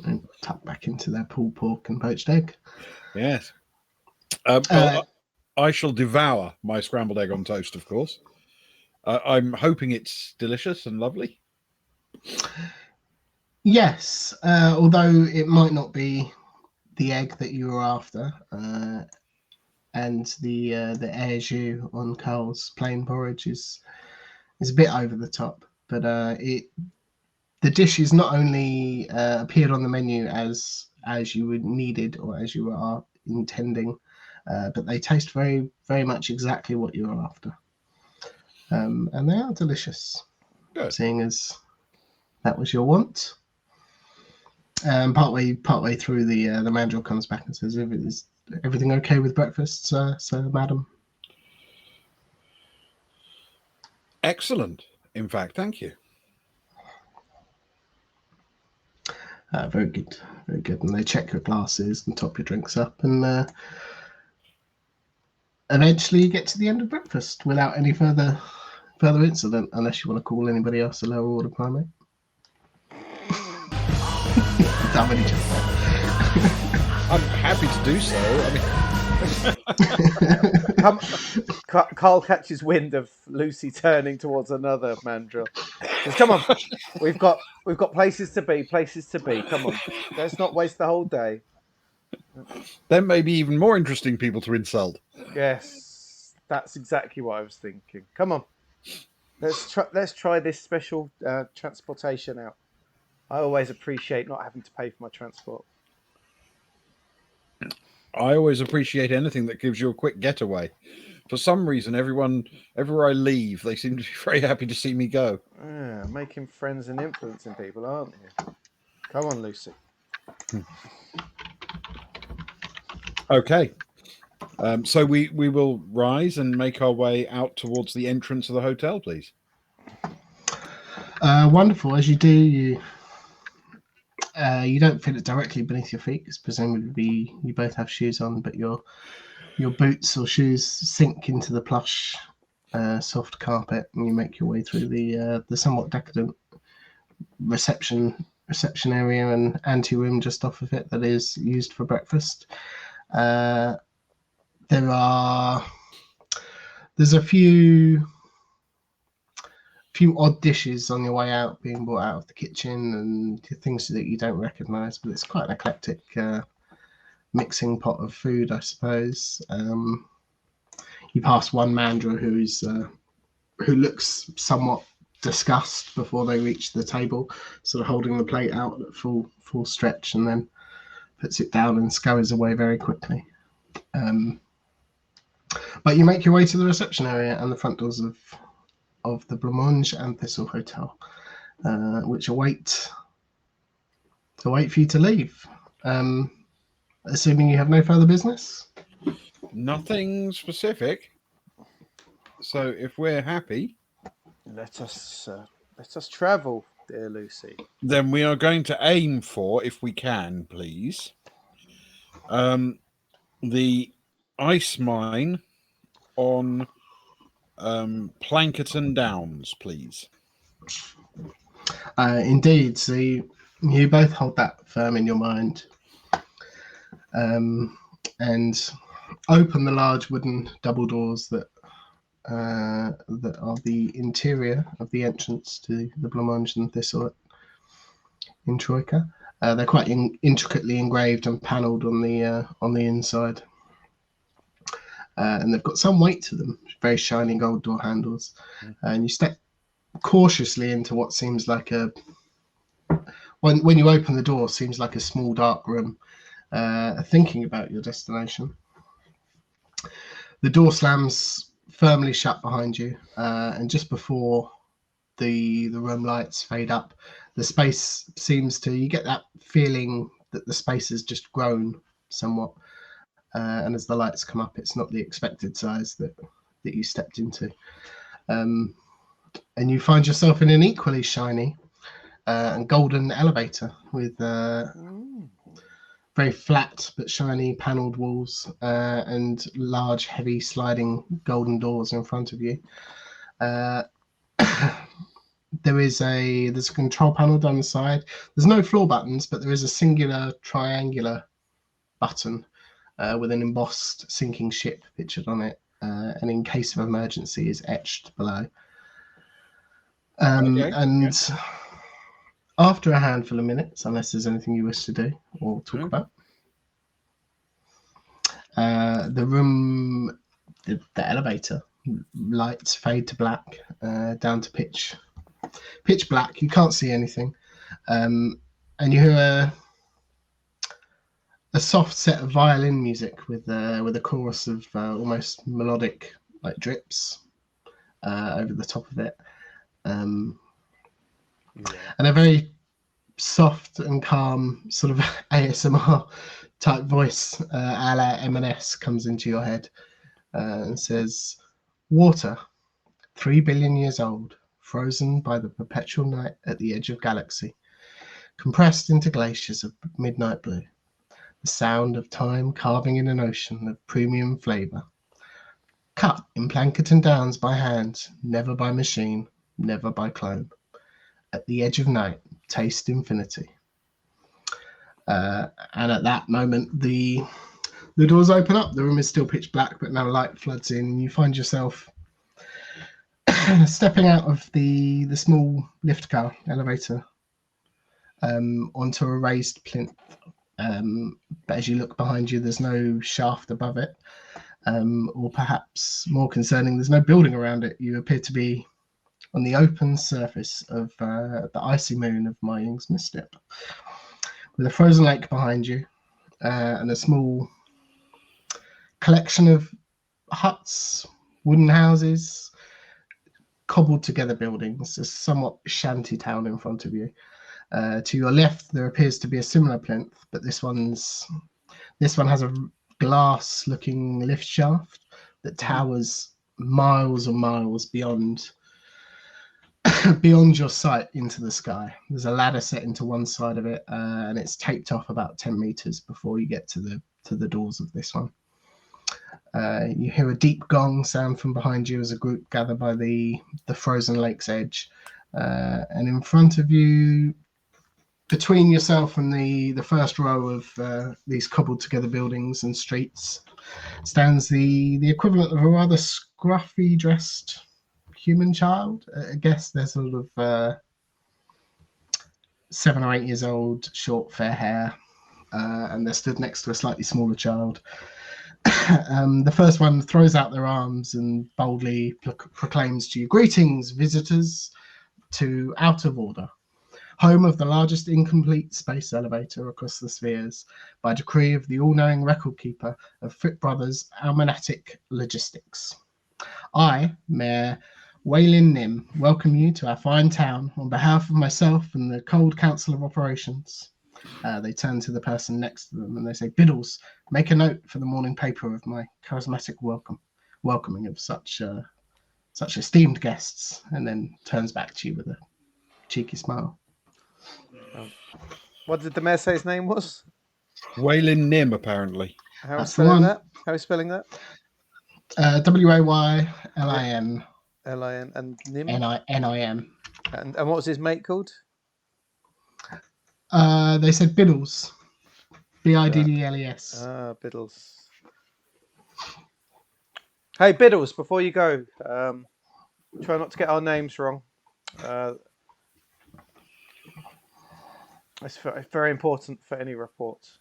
And tuck back into their pulled pork and poached egg. Yes. I shall devour my scrambled egg on toast, of course. I'm hoping it's delicious and lovely. Yes, although it might not be the egg that you were after, and the au jus on Carl's plain porridge is a bit over the top, but the dish is not only appeared on the menu as you would needed or as you are intending, but they taste very, very much exactly what you are after, and they are delicious. Good. Seeing as that was your want. Partway through, the mandrill comes back and says, "Is everything okay with breakfast, sir, madam?" Excellent. In fact, thank you. Very good, very good. And they check your glasses and top your drinks up, and eventually you get to the end of breakfast without any further incident, unless you want to call anybody else a lower order primate. I'm happy to do so. Carl catches wind of Lucy turning towards another mandrill. Says, "Come on, we've got places to be. Come on, let's not waste the whole day." There may be even more interesting people to insult. Yes, that's exactly what I was thinking. Come on, let's try this special transportation out. I always appreciate not having to pay for my transport. I always appreciate anything that gives you a quick getaway. For some reason, everywhere I leave, they seem to be very happy to see me go. Yeah, making friends and influencing people, aren't you? Come on, Lucy. Okay. So we will rise and make our way out towards the entrance of the hotel, please. Wonderful. As you do, you don't feel it directly beneath your feet, because presumably you both have shoes on, but your boots or shoes sink into the plush, soft carpet, and you make your way through the somewhat decadent reception area and anteroom just off of it that is used for breakfast. There's a few odd dishes on your way out being brought out of the kitchen and things that you don't recognize, but it's quite an eclectic mixing pot of food, I suppose. You pass one mandra who looks somewhat disgust before they reach the table, sort of holding the plate out at full stretch, and then puts it down and scurries away very quickly. But you make your way to the reception area and the front doors of the Blancmange and Thistle Hotel, which await for you to leave. Assuming you have no further business? Nothing specific. So if we're happy, let us travel, dear Lucy. then we are going to aim for, if we can, please, the ice mine on Plankerton Downs, please. Indeed. So you both hold that firm in your mind, and open the large wooden double doors that are the interior of the entrance to the Blancmange and Thistle in Troika. They're quite intricately engraved and panelled on the inside, and they've got some weight to them. Very shiny gold door handles, and you step cautiously into what seems like when you open the door, seems like a small dark room. Thinking about your destination, the door slams firmly shut behind you, and just before the room lights fade up, the space seems to, you get that feeling that the space has just grown somewhat, and as the lights come up, it's not the expected size that you stepped into, and you find yourself in an equally shiny and golden elevator with very flat but shiny panelled walls, and large heavy sliding golden doors in front of you. There's a control panel down the side. There's no floor buttons, but there is a singular triangular button with an embossed sinking ship pictured on it, and in case of emergency is etched below. And after a handful of minutes, unless there's anything you wish to do or talk about, the room, the elevator lights fade to black, down to pitch black. You can't see anything, and you hear a soft set of violin music with a chorus of almost melodic like drips over the top of it, and a very soft and calm sort of ASMR type voice, a la M&S, comes into your head and says, "Water, 3 billion years old, frozen by the perpetual night at the edge of galaxy, compressed into glaciers of midnight blue, the sound of time carving in an ocean of premium flavour, cut in Plankerton Downs by hand, never by machine, never by clone. At the edge of night, taste infinity." And at that moment, the doors open up. The room is still pitch black, but now light floods in, and you find yourself stepping out of the small lift car elevator onto a raised plinth. But as you look behind you, there's no shaft above it, or perhaps more concerning, there's no building around it. You appear to be on the open surface of the icy moon of Mying's Misstep, with a frozen lake behind you, and a small collection of huts, wooden houses, cobbled together buildings, a somewhat shanty town in front of you. To your left, there appears to be a similar plinth, but this one has a glass-looking lift shaft that towers miles and miles beyond your sight into the sky. There's a ladder set into one side of it, and it's taped off about 10 meters before you get to the doors of this one. You hear a deep gong sound from behind you as a group gather by the frozen lake's edge, and in front of you, between yourself and the first row of these cobbled together buildings and streets, stands the equivalent of a rather scruffy dressed human child. I guess they're sort of 7 or 8 years old, short fair hair, and they're stood next to a slightly smaller child. The first one throws out their arms and boldly proclaims to you, "Greetings, visitors to Out of Order, home of the largest incomplete space elevator across the spheres, by decree of the all-knowing record keeper of Frick Brothers Almanatic Logistics. I, Mayor Waylin Nim, welcome you to our fine town on behalf of myself and the Cold Council of Operations." They turn to the person next to them and they say, "Biddles, make a note for the morning paper of my charismatic welcoming of such esteemed guests," and then turns back to you with a cheeky smile. What did the mayor say his name was? Waylin Nim, apparently. How are That's spelling the one. that? How are you spelling that? Waylin L-I-N and Nim. Nim. And what was his mate called? They said Biddles. Biddles. Ah, Biddles. Hey, Biddles, before you go, try not to get our names wrong. It's very important for any reports.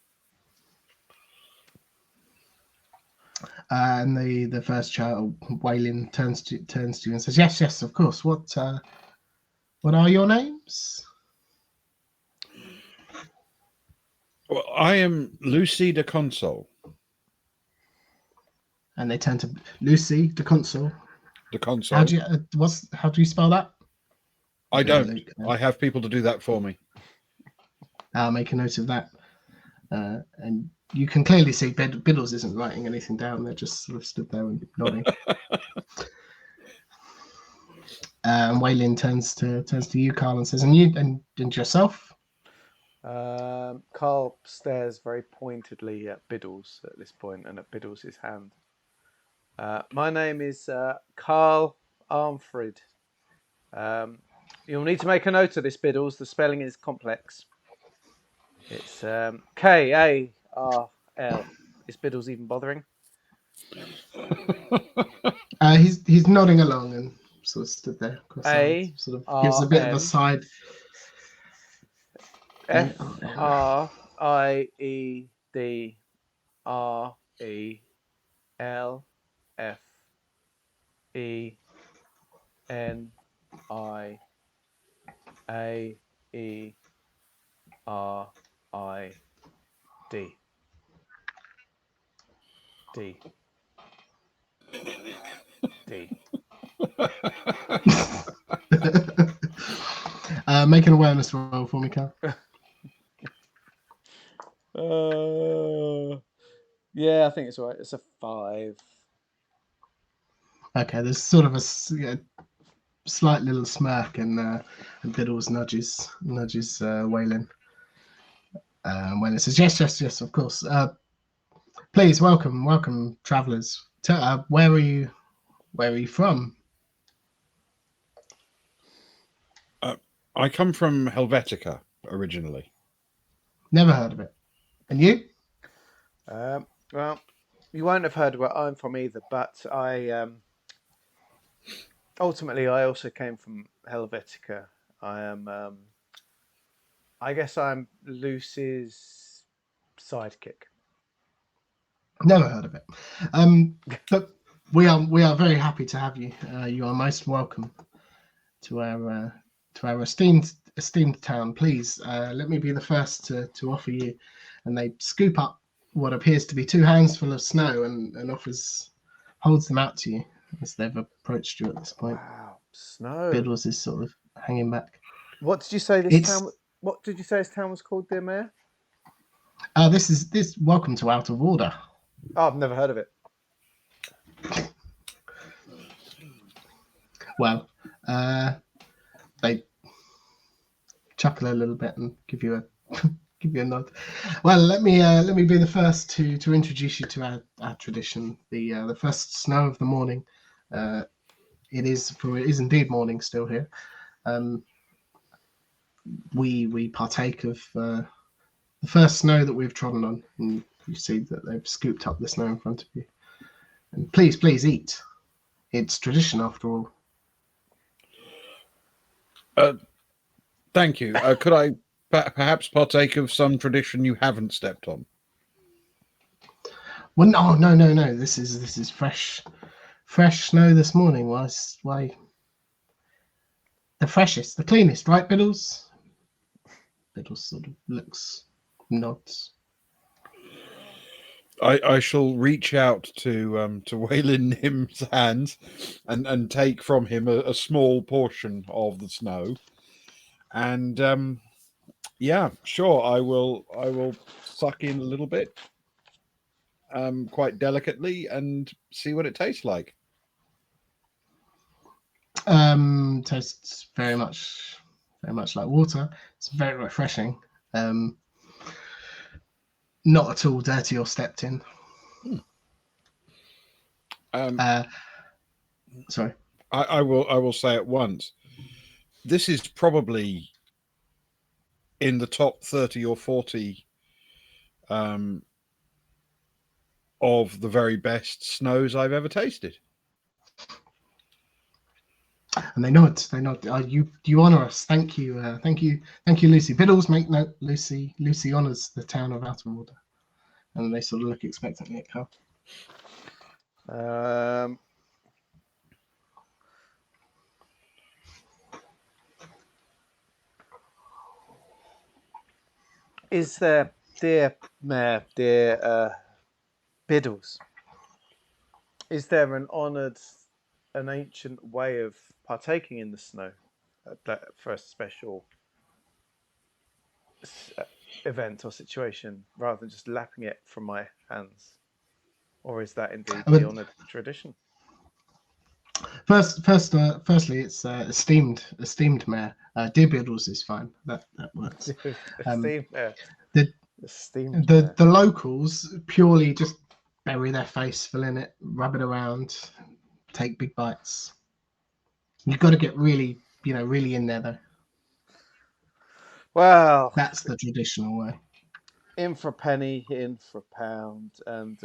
And the first child, Waylin, turns to you and says, "Yes, of course. What are your names?" Well, I am Lucy de Console. And they turn to Lucy, the console. The console. How do you spell that? I don't. I have people to do that for me. I'll make a note of that. And you can clearly see Biddles isn't writing anything down. They're just sort of stood there and nodding. And Waylin turns to you, Carl, and says, "And you and yourself?" Carl stares very pointedly at Biddles at this point and at Biddles' hand. My name is Carl Armfrid. You'll need to make a note of this, Biddles. The spelling is complex. It's K-A-R-L. Is Biddles even bothering? He's nodding along and sort of stood there. Sort of gives a bit of a side. Friedrich. Make an awareness roll for me, Carl. Yeah, I think it's all right. It's a 5. Okay, there's sort of a slight little smirk, and Biddles nudges Waylin. When it says yes, of course. Please welcome travellers. Where are you from? I come from Helvetica originally. Never heard of it. And you? Well, you won't have heard where I'm from either, but I ultimately I also came from Helvetica. I am I guess I'm Lucy's sidekick. Never heard of it. But we are very happy to have you. You are most welcome to our esteemed town. Please let me be the first to offer you. And they scoop up what appears to be 2 hands full of snow and holds them out to you as they've approached you at this point. Wow, snow. Biddles is sort of hanging back. What did you say this town? What did you say this town was called, dear Mayor? This welcome to Out of Order. Oh, I've never heard of it. Well, they chuckle a little bit and give you a nod. Well, let me be the first to introduce you to our tradition. The first snow of the morning. It is indeed morning still here. We partake of the first snow that we've trodden on, and you see that they've scooped up the snow in front of you. And please eat. It's tradition after all. Thank you. Could I perhaps partake of some tradition you haven't stepped on? Well, no. This is fresh snow this morning. Why? The freshest, the cleanest, right, Biddles? Biddles sort of nods. I shall reach out to Waylin Nim's hands and take from him a small portion of the snow. And yeah, sure, I will suck in a little bit, quite delicately, and see what it tastes like. Tastes very much like water. It's very refreshing. Not at all dirty or stepped in. Sorry. I will say at once, this is probably in the top 30 or 40 of the very best snows I've ever tasted. And they nod. They nod. You honour us. Thank you. Thank you, Lucy. Biddles, make note. Lucy honours the town of Outerwater, and they sort of look expectantly at Carl. Is there, dear Mayor, dear Biddles, is there an ancient way of partaking in the snow for a special event or situation, rather than just lapping it from my hands? Or is that indeed the honoured tradition? Firstly, it's esteemed mayor. Dear Biddles is fine. That works. Esteemed mayor. The locals purely just bury their face, fill in it, rub it around, take big bites. You've got to get really in there though. Well, that's the traditional way. In for a penny, in for a pound, and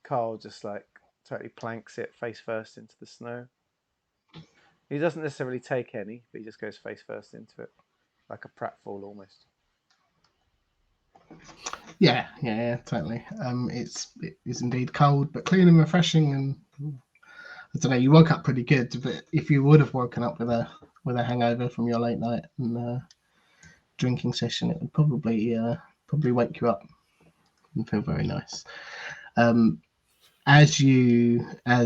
Carl just like totally planks it face first into the snow. He doesn't necessarily take any, but he just goes face first into it, like a pratfall almost. Yeah, totally. It is indeed cold, but clean and refreshing, and I don't know. You woke up pretty good, but if you would have woken up with a hangover from your late night and drinking session, it would probably wake you up and feel very nice. As you do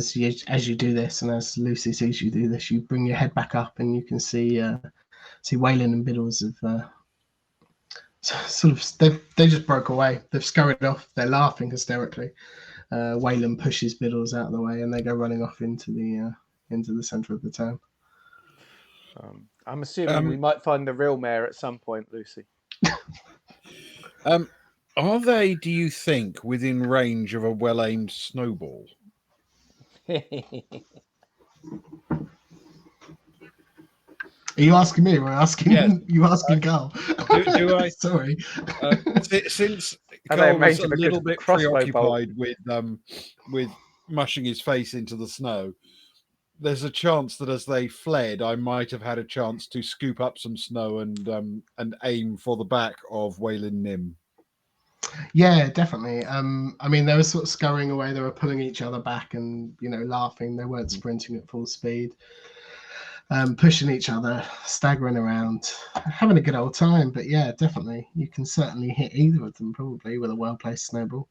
this, and as Lucy sees you do this, you bring your head back up, and you can see Waylon and Biddles have sort of they just broke away. They've scurried off. They're laughing hysterically. Waylon pushes Biddles out of the way, and they go running off into the centre of the town. I'm assuming we might find the real mayor at some point, Lucy. Are they, do you think, within range of a well-aimed snowball? Are you asking me? Or asking you asking Carl? Do I? Sorry. Since Carl was a little bit preoccupied with mushing his face into the snow, there's a chance that as they fled, I might have had a chance to scoop up some snow and aim for the back of Waylon Nim. Yeah, definitely. I mean, they were sort of scurrying away. They were pulling each other back and laughing. They weren't sprinting at full speed. Pushing each other, staggering around, having a good old time. But yeah, definitely, you can certainly hit either of them probably with a well-placed snowball.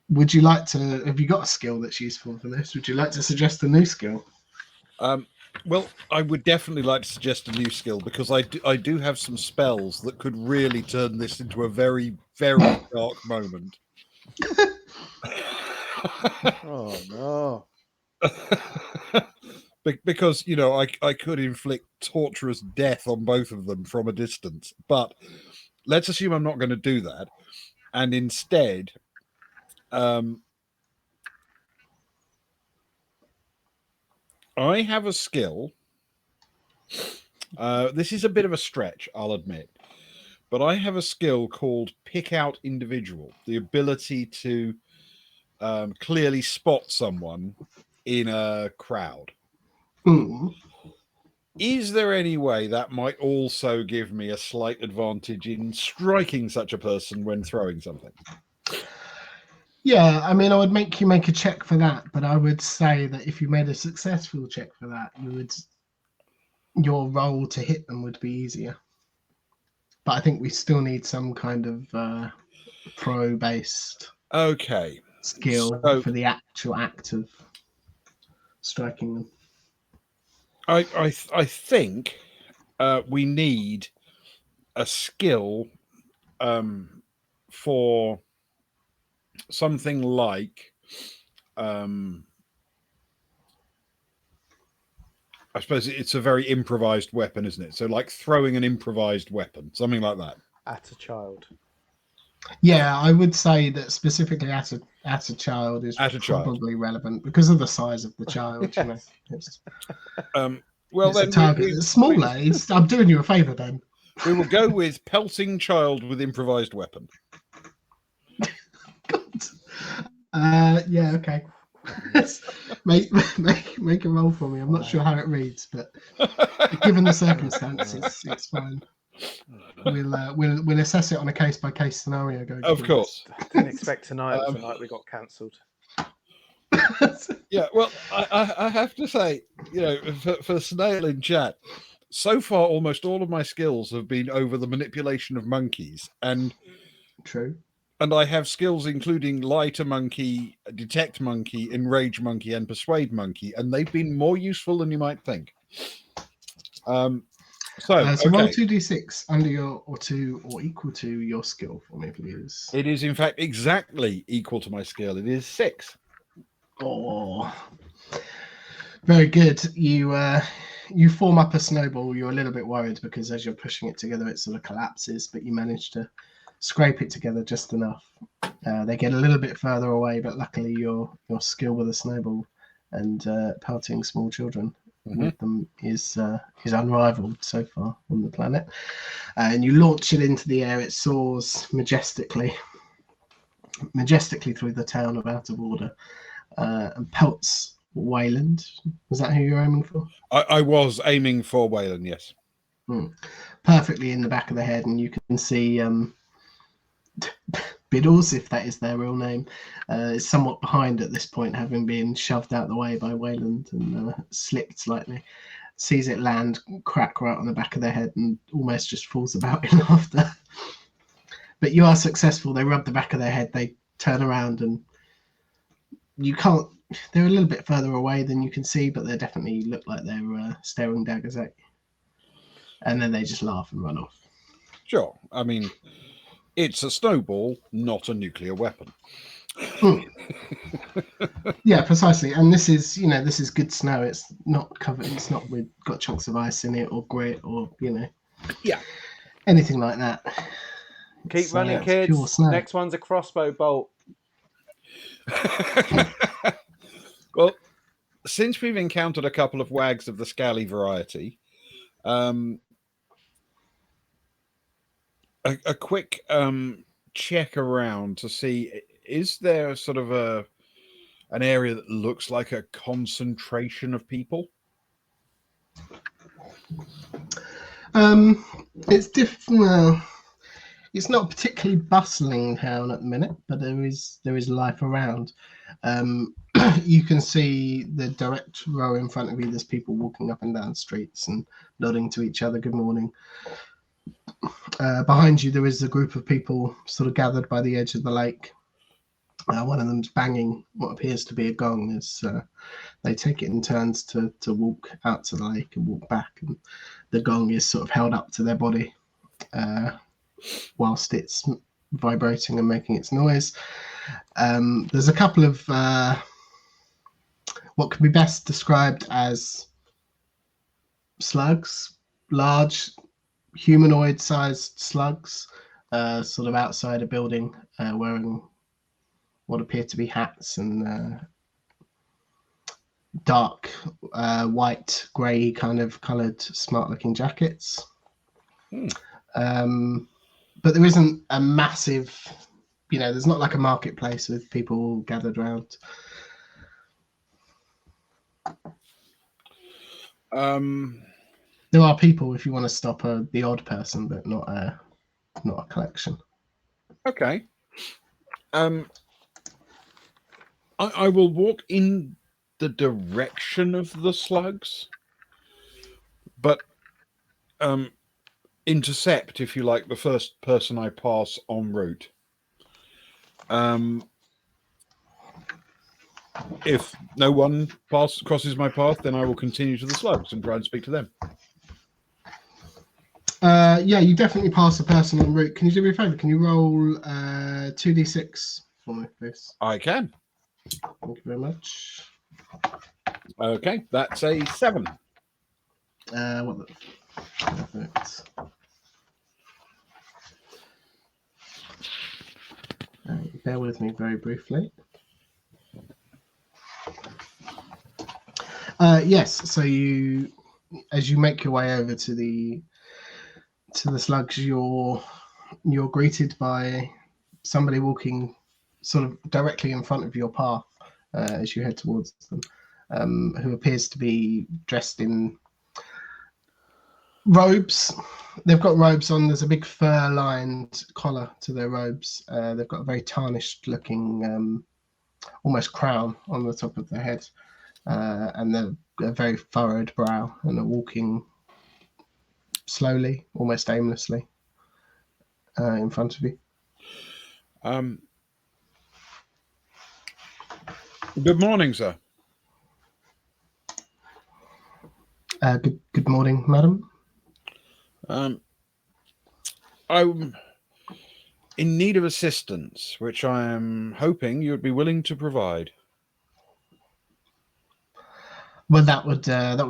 Would you like to? Have you got a skill that's useful for this? Would you like to suggest a new skill? Well, I would definitely like to suggest a new skill because I do have some spells that could really turn this into a very, very dark moment. Oh no. Because I could inflict torturous death on both of them from a distance, but let's assume I'm not going to do that, and instead, I have a skill. This is a bit of a stretch, I'll admit, but I have a skill called Pick Out Individual, the ability to clearly spot someone in a crowd. Is there any way that might also give me a slight advantage in striking such a person when throwing something? Yeah, I mean, I would make you make a check for that, but I would say that if you made a successful check for that, your roll to hit them would be easier. But I think we still need some kind of pro-based skill for the actual act of striking them. I think we need a skill for something like I suppose it's a very improvised weapon, isn't it? So like throwing an improvised weapon, something like that. At a child. Yeah, I would say that specifically at a child is At a child. probably relevant because of the size of the child. You know, Yes. Well, it's a then target that's smaller. I'm doing you a favour, then. we will go with pelting child with improvised weapon. Yeah, okay. make a roll for me. I'm not sure how it reads, but given the circumstances, it's fine. We'll assess it on a case by case scenario going Of forward. course. I didn't expect tonight was the night we got cancelled. Yeah, well, I have to say, you know, for Snail in chat, so far almost all of my skills have been over the manipulation of monkeys, and True. I have skills including lie to monkey, detect monkey, enrage monkey, and persuade monkey, and they've been more useful than you might think. So roll okay. 2d6 under your or equal to your skill for me, please. It is in fact exactly equal to my skill. It is 6. Oh, very good. You form up a snowball. You're a little bit worried because as you're pushing it together, it sort of collapses, but you manage to scrape it together just enough. They get a little bit further away, but luckily your skill with a snowball and pelting small children with them is unrivaled so far on the planet. And you launch it into the air. It soars majestically through the town of Out of Order and pelts Wayland. Was that who you're aiming for? I was aiming for Wayland, yes. Perfectly in the back of the head, and you can see Biddles, if that is their real name, is somewhat behind at this point, having been shoved out the way by Wayland and slipped slightly. Sees it land, crack right on the back of their head, and almost just falls about in laughter. But you are successful. They rub the back of their head. They turn around, and you can't. They're a little bit further away than you can see, but they definitely look like they're staring daggers at you. And then they just laugh and run off. Sure. I mean, it's a snowball, not a nuclear weapon. Yeah, precisely. And this is good snow. It's not covered. It's not got chunks of ice in it or grit or anything like that. Keep running, kids. Pure snow. Next one's a crossbow bolt. Well, since we've encountered a couple of wags of the scally variety, a quick check around to see, is there sort of an area that looks like a concentration of people? It's different. Well, it's not a particularly bustling town at the minute, but there is life around. You can see the direct row in front of you. There's people walking up and down streets and nodding to each other. Good morning. Behind you, there is a group of people sort of gathered by the edge of the lake. One of them's banging what appears to be a gong as they take it in turns to walk out to the lake and walk back. And the gong is sort of held up to their body whilst it's vibrating and making its noise. There's a couple of what could be best described as slugs, large humanoid-sized slugs, sort of outside a building, wearing what appear to be hats and dark white, grey kind of coloured, smart-looking jackets. But there isn't a massive, there's not like a marketplace with people gathered around. There are people if you want to stop the odd person, but not a collection. Okay. I will walk in the direction of the slugs, but intercept, if you like, the first person I pass en route. If no one crosses my path, then I will continue to the slugs and try and speak to them. Yeah, you definitely pass a person en route. Can you do me a favour? Can you roll 2d6 for me, please? I can. Thank you very much. Okay, that's a 7. Perfect. bear with me very briefly. Yes, so as you make your way over to the slugs, you're greeted by somebody walking sort of directly in front of your path as you head towards them, who appears to be dressed in robes. They've got robes on. There's a big fur-lined collar to their robes. They've got a very tarnished-looking, almost crown on the top of their head, and a very furrowed brow, and are walking slowly, almost aimlessly, in front of you. Good morning, sir. Good morning, madam. I'm in need of assistance, which I am hoping you'd be willing to provide. Well, that would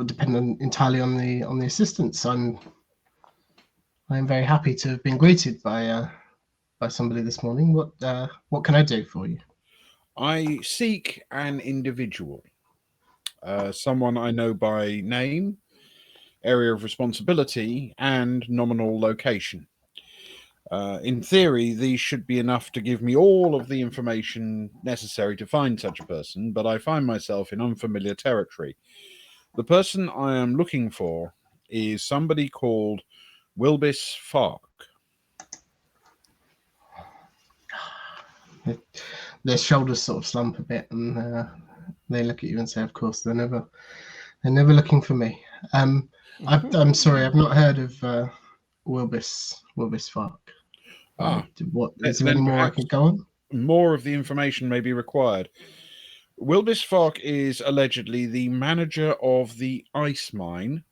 depend entirely on the assistance. I'm very happy to have been greeted by somebody this morning. What can I do for you? I seek an individual, someone I know by name, area of responsibility, and nominal location. In theory, these should be enough to give me all of the information necessary to find such a person, but I find myself in unfamiliar territory. The person I am looking for is somebody called Wilbis Fark. Their shoulders sort of slump a bit, and they look at you and say, "Of course, they're never looking for me." I'm sorry, I've not heard of Wilbis Fark. What is there any more I could go on? More of the information may be required. Wilbis Fark is allegedly the manager of the ice mine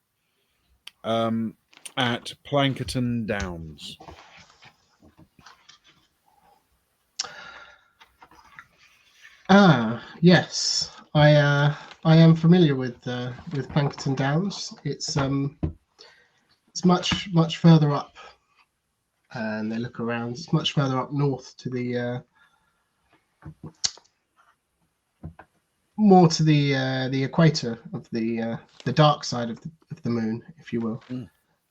at Plankerton Downs. Yes, I am familiar with Plankerton Downs. It's much further up, and they look around. It's much further up north to the more to the equator of the dark side of the moon, if you will.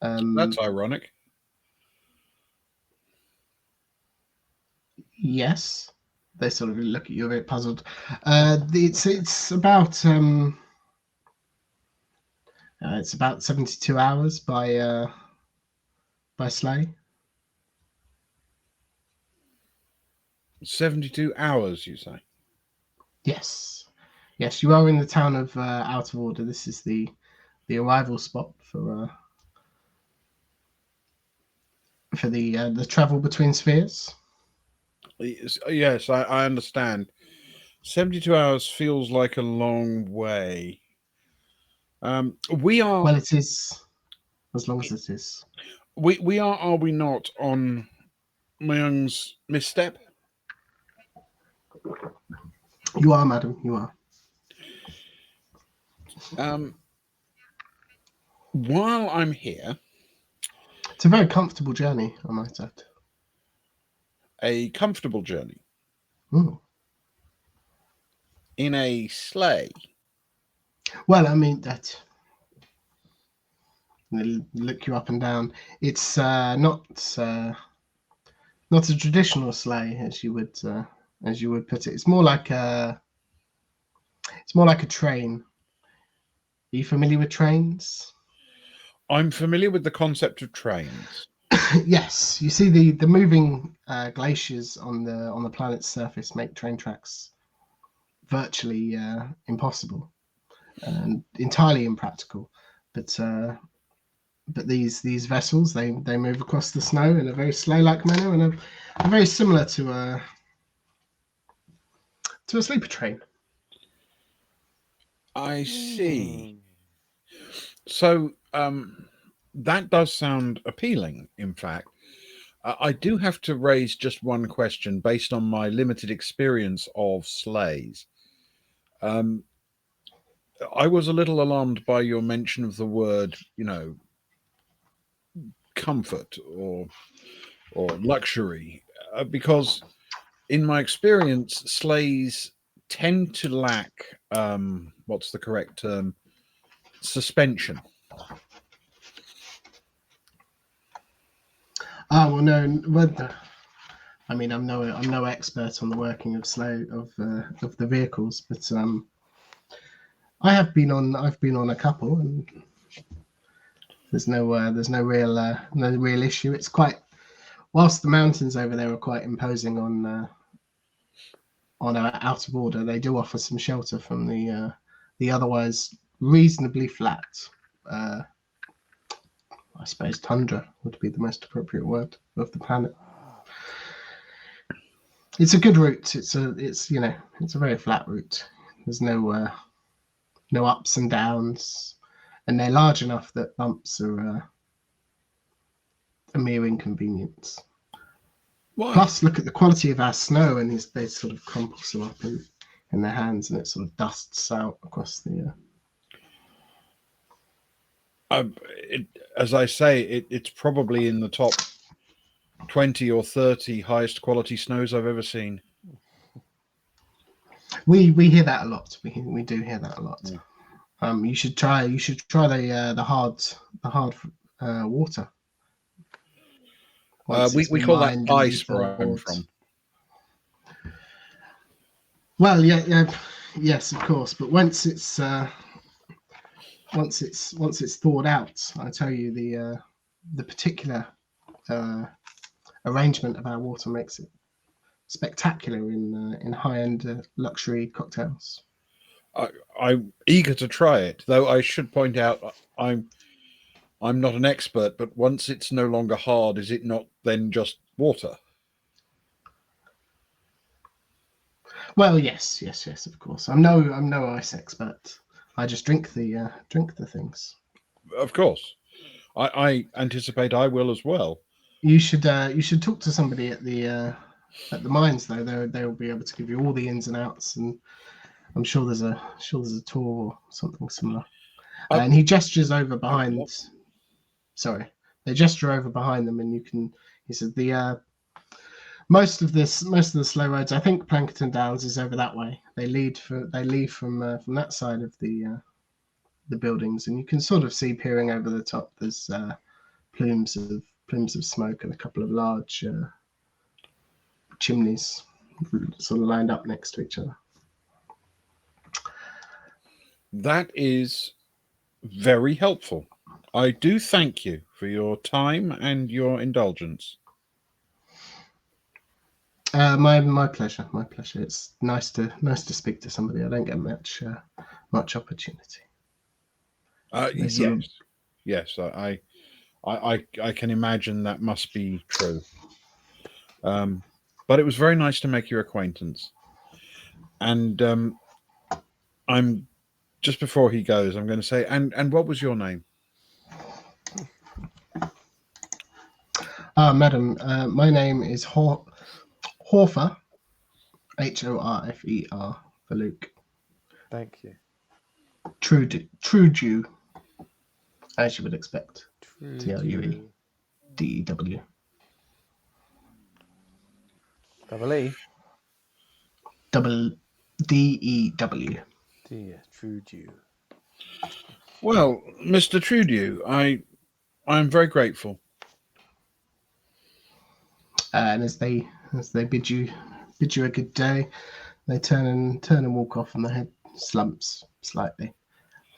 That's ironic. Yes, they sort of look at you a bit puzzled. It's about 72 hours by sleigh. 72 hours, you say? Yes, you are in the town of Out of Order. This is the arrival spot for the travel between spheres. Yes, I understand. 72 hours feels like a long way. We are... Well, it is, as long as it is. We are we not, on Myung's misstep? You are, madam, you are. While I'm here... It's a very comfortable journey, I might add. A comfortable journey? Mm. In a sleigh? Well, I mean, that... They look you up and down. It's not a traditional sleigh, as you would put it. It's more like a train. Are you familiar with trains? I'm familiar with the concept of trains. Yes, you see the moving glaciers on the planet's surface make train tracks virtually impossible and entirely impractical. But these vessels they move across the snow in a very sleigh-like manner and are very similar to a sleeper train. I see. So that does sound appealing, in fact. I do have to raise just one question based on my limited experience of sleighs. I was a little alarmed by your mention of the word, comfort or luxury, because in my experience, sleighs tend to lack what's the correct term? Suspension. Oh well, no. Well, I mean, I'm no expert on the working of the vehicles, but I've been on a couple, and there's no real issue. It's quite, whilst the mountains over there are quite imposing on out of order, they do offer some shelter from the otherwise reasonably flat. I suppose tundra would be the most appropriate word of the planet. It's a good route. It's a very flat route. There's no ups and downs, and they're large enough that bumps are a mere inconvenience. Why? Plus, look at the quality of our snow, and they sort of crumple some up in their hands, and it sort of dusts out across the. As I say, it's probably in the top 20 or 30 highest quality snows I've ever seen. We hear that a lot. We do hear that a lot. Yeah. You should try the hard water. We call that ice where I'm from. Well, yes, of course. But once it's thawed out, I tell you, the particular arrangement of our water makes it spectacular in high-end luxury cocktails. I'm eager to try it, though I should point out I'm not an expert, but once it's no longer hard, is it not then just water? Well, yes, of course. I'm no ice expert. I just drink the things. Of course, I anticipate I will as well. You should talk to somebody at the mines, though. They'll be able to give you all the ins and outs, and I'm sure there's a tour or something similar. And he gestures over behind. Sorry, they gesture over behind them, and you can. He said most of the slow roads. I think Plankerton Downs is over that way. They leave from that side of the buildings, and you can sort of see peering over the top. There's plumes of smoke and a couple of large chimneys sort of lined up next to each other. That is very helpful. I do thank you for your time and your indulgence. My pleasure. My pleasure. It's nice to speak to somebody. I don't get much opportunity. Yes. I can imagine that must be true. But it was very nice to make your acquaintance. And I'm just before he goes, I'm going to say, and what was your name? Madam, my name is Horfer, Horfer, for Luke. Thank you. True Jew, as you would expect. TLUEDEW. Double E. Double DEW. Dear True Jew. Well, Mr. Trudeau, I'm very grateful. And as they bid you a good day, they turn and walk off, and the head slumps slightly.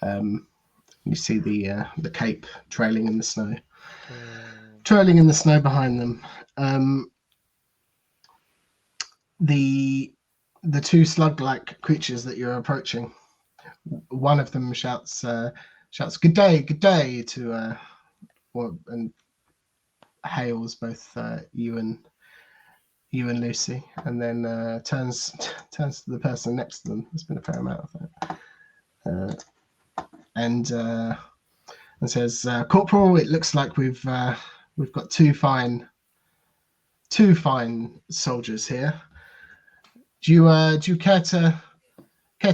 You see the cape trailing in the snow, behind them. The two slug-like creatures that you're approaching, one of them shouts "Good day" to and hails both you and Lucy, and then turns to the person next to them. There's been a fair amount of that, and says, "Corporal, it looks like we've got two fine soldiers here. Do you care to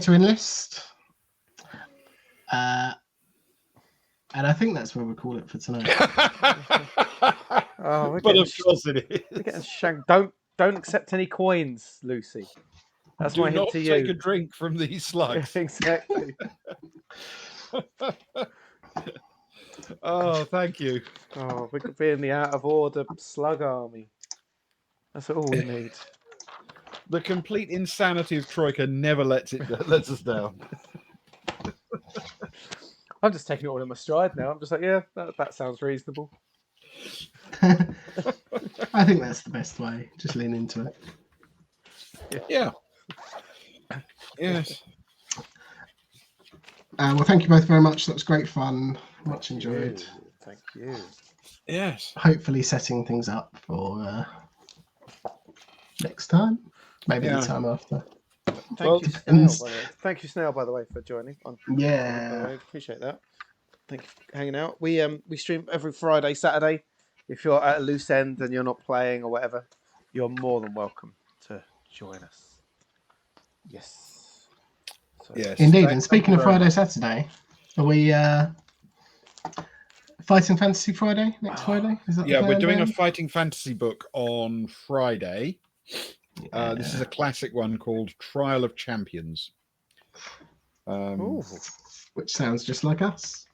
enlist?" And I think that's where we'll call it for tonight. Oh, But of course it is. We're getting shanked. Don't don't accept any coins, Lucy. That's Do my hint not to take you. a drink from these slugs. Exactly. Oh, thank you. Oh, we could be in the out of order slug army. That's all we need. The complete insanity of Troika never lets us down. I'm just taking it all in my stride now. I'm just like, yeah, that sounds reasonable. I think that's the best way. Just lean into it. Yeah. Yes. Well, thank you both very much. That was great fun. Much enjoyed. Thank you. Yes. Hopefully setting things up for next time. Maybe Yeah. the time after. Thank you, Snail. depends. By the way. Thank you, Snail. By the way, for joining. Yeah. I appreciate that. Thank you for hanging out. We stream every Friday, Saturday. If you're at a loose end and you're not playing or whatever, you're more than welcome to join us. Yes. So, Yes. Indeed. Thank And speaking you of very Friday, much. Saturday, are we Fighting Fantasy Friday next Friday? Is that Yeah, the we're plan, doing a Ben? fighting fantasy book on Friday. Yeah. This is a classic one called Trial of Champions. ooh. Which sounds just like us.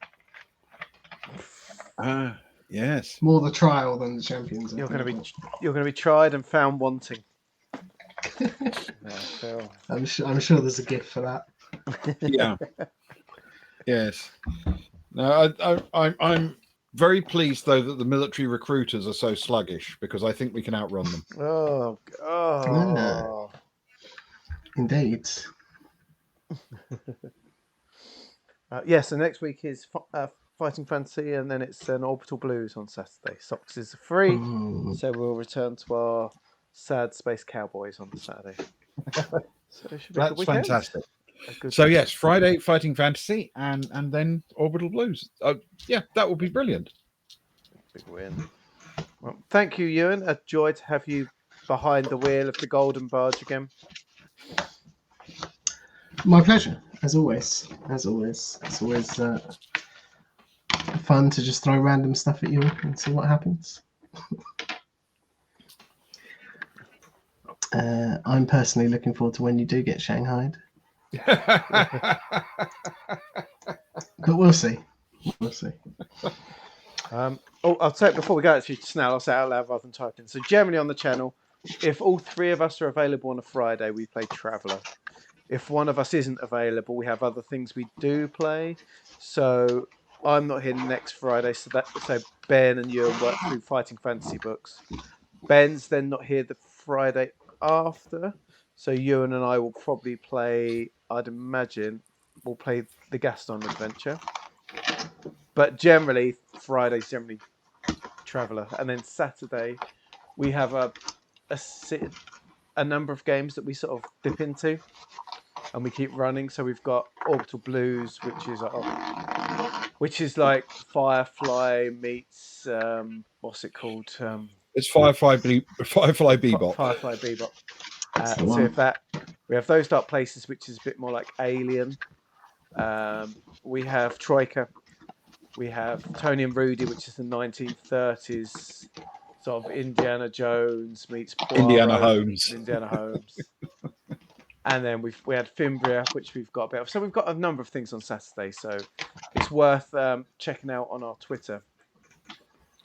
Yes. More the trial than the champions. I You're think, going to be tried and found wanting. but- Yeah, Phil. I'm sure there's a gift for that. Yeah. Yes. No, I'm very pleased though that the military recruiters are so sluggish because I think we can outrun them. Oh. Indeed. Yes, so next week is Fighting Fantasy, and then it's an Orbital Blues on Saturday. Socks is free, Ooh. so we'll return to our sad Space Cowboys on Saturday. So it should be a good That's weekend. fantastic. A good So weekend. yes, Friday Fighting Fantasy and then Orbital Blues. Yeah, that would be brilliant. Big win. Well, thank you, Ewan. A joy to have you behind the wheel of the Golden Barge again. My pleasure, as always. As always, it's always fun to just throw random stuff at you and see what happens. I'm personally looking forward to when you do get shanghaied, but we'll see. We'll see. I'll say it before we go actually to Snell, I'll say it out loud rather than typing. So generally on the channel, if all three of us are available on a Friday, we play Traveller. If one of us isn't available, we have other things we do play. So I'm not here next Friday, so Ben and Ewan work through Fighting Fantasy books. Ben's then not here the Friday after, so Ewan and I will probably play, I'd imagine, we'll play the Gaston Adventure. But generally, Friday's generally Traveller. And then Saturday, we have a number of games that we sort of dip into and we keep running. So we've got Orbital Blues, which is like Firefly meets what's it called? It's Firefly Bebop. Firefly Bebop. That's the So one. if we have those dark places, which is a bit more like Alien. We have Troika. We have Tony and Rudy, which is the 1930s sort of Indiana Jones meets Poirot, Indiana Holmes. Indiana Holmes. And then we had Fimbria, which we've got a bit of. So we've got a number of things on Saturday. So it's worth checking out on our Twitter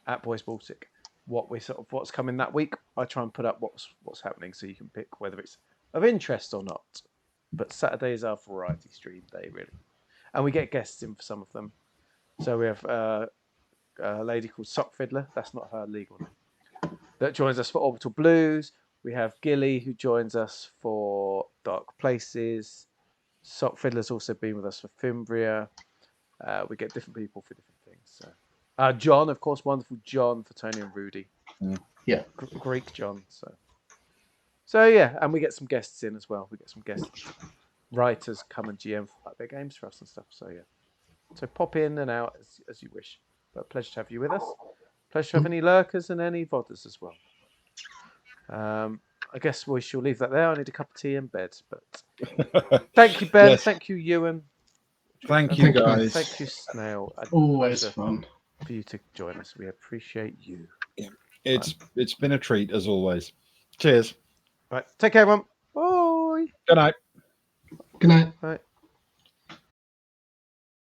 at Boys Baltic what's coming that week. I try and put up what's happening so you can pick whether it's of interest or not. But Saturday is our variety stream day, really, and we get guests in for some of them. So we have a lady called Sock Fiddler. That's not her legal name. That joins us for Orbital Blues. We have Gilly, who joins us for Dark Places. Sock Fiddler's also been with us for Fimbria. We get different people for different things. So, John, of course, wonderful John for Tony and Rudy. Yeah. Greek John. So yeah, and we get some guests in as well. We get some guest writers come and GM their games for us and stuff. So yeah. So pop in and out as you wish. But pleasure to have you with us. Pleasure to have any lurkers and any vodders as well. I guess we shall leave that there. I need a cup of tea in bed. But thank you, Ben. Yes. Thank you, Ewan. Thank you, guys. Thank you, Snail. Always fun For you to join us. We appreciate you. It's been a treat as always. Cheers. Right. Take care, everyone. Bye. Good night. Good night. Bye.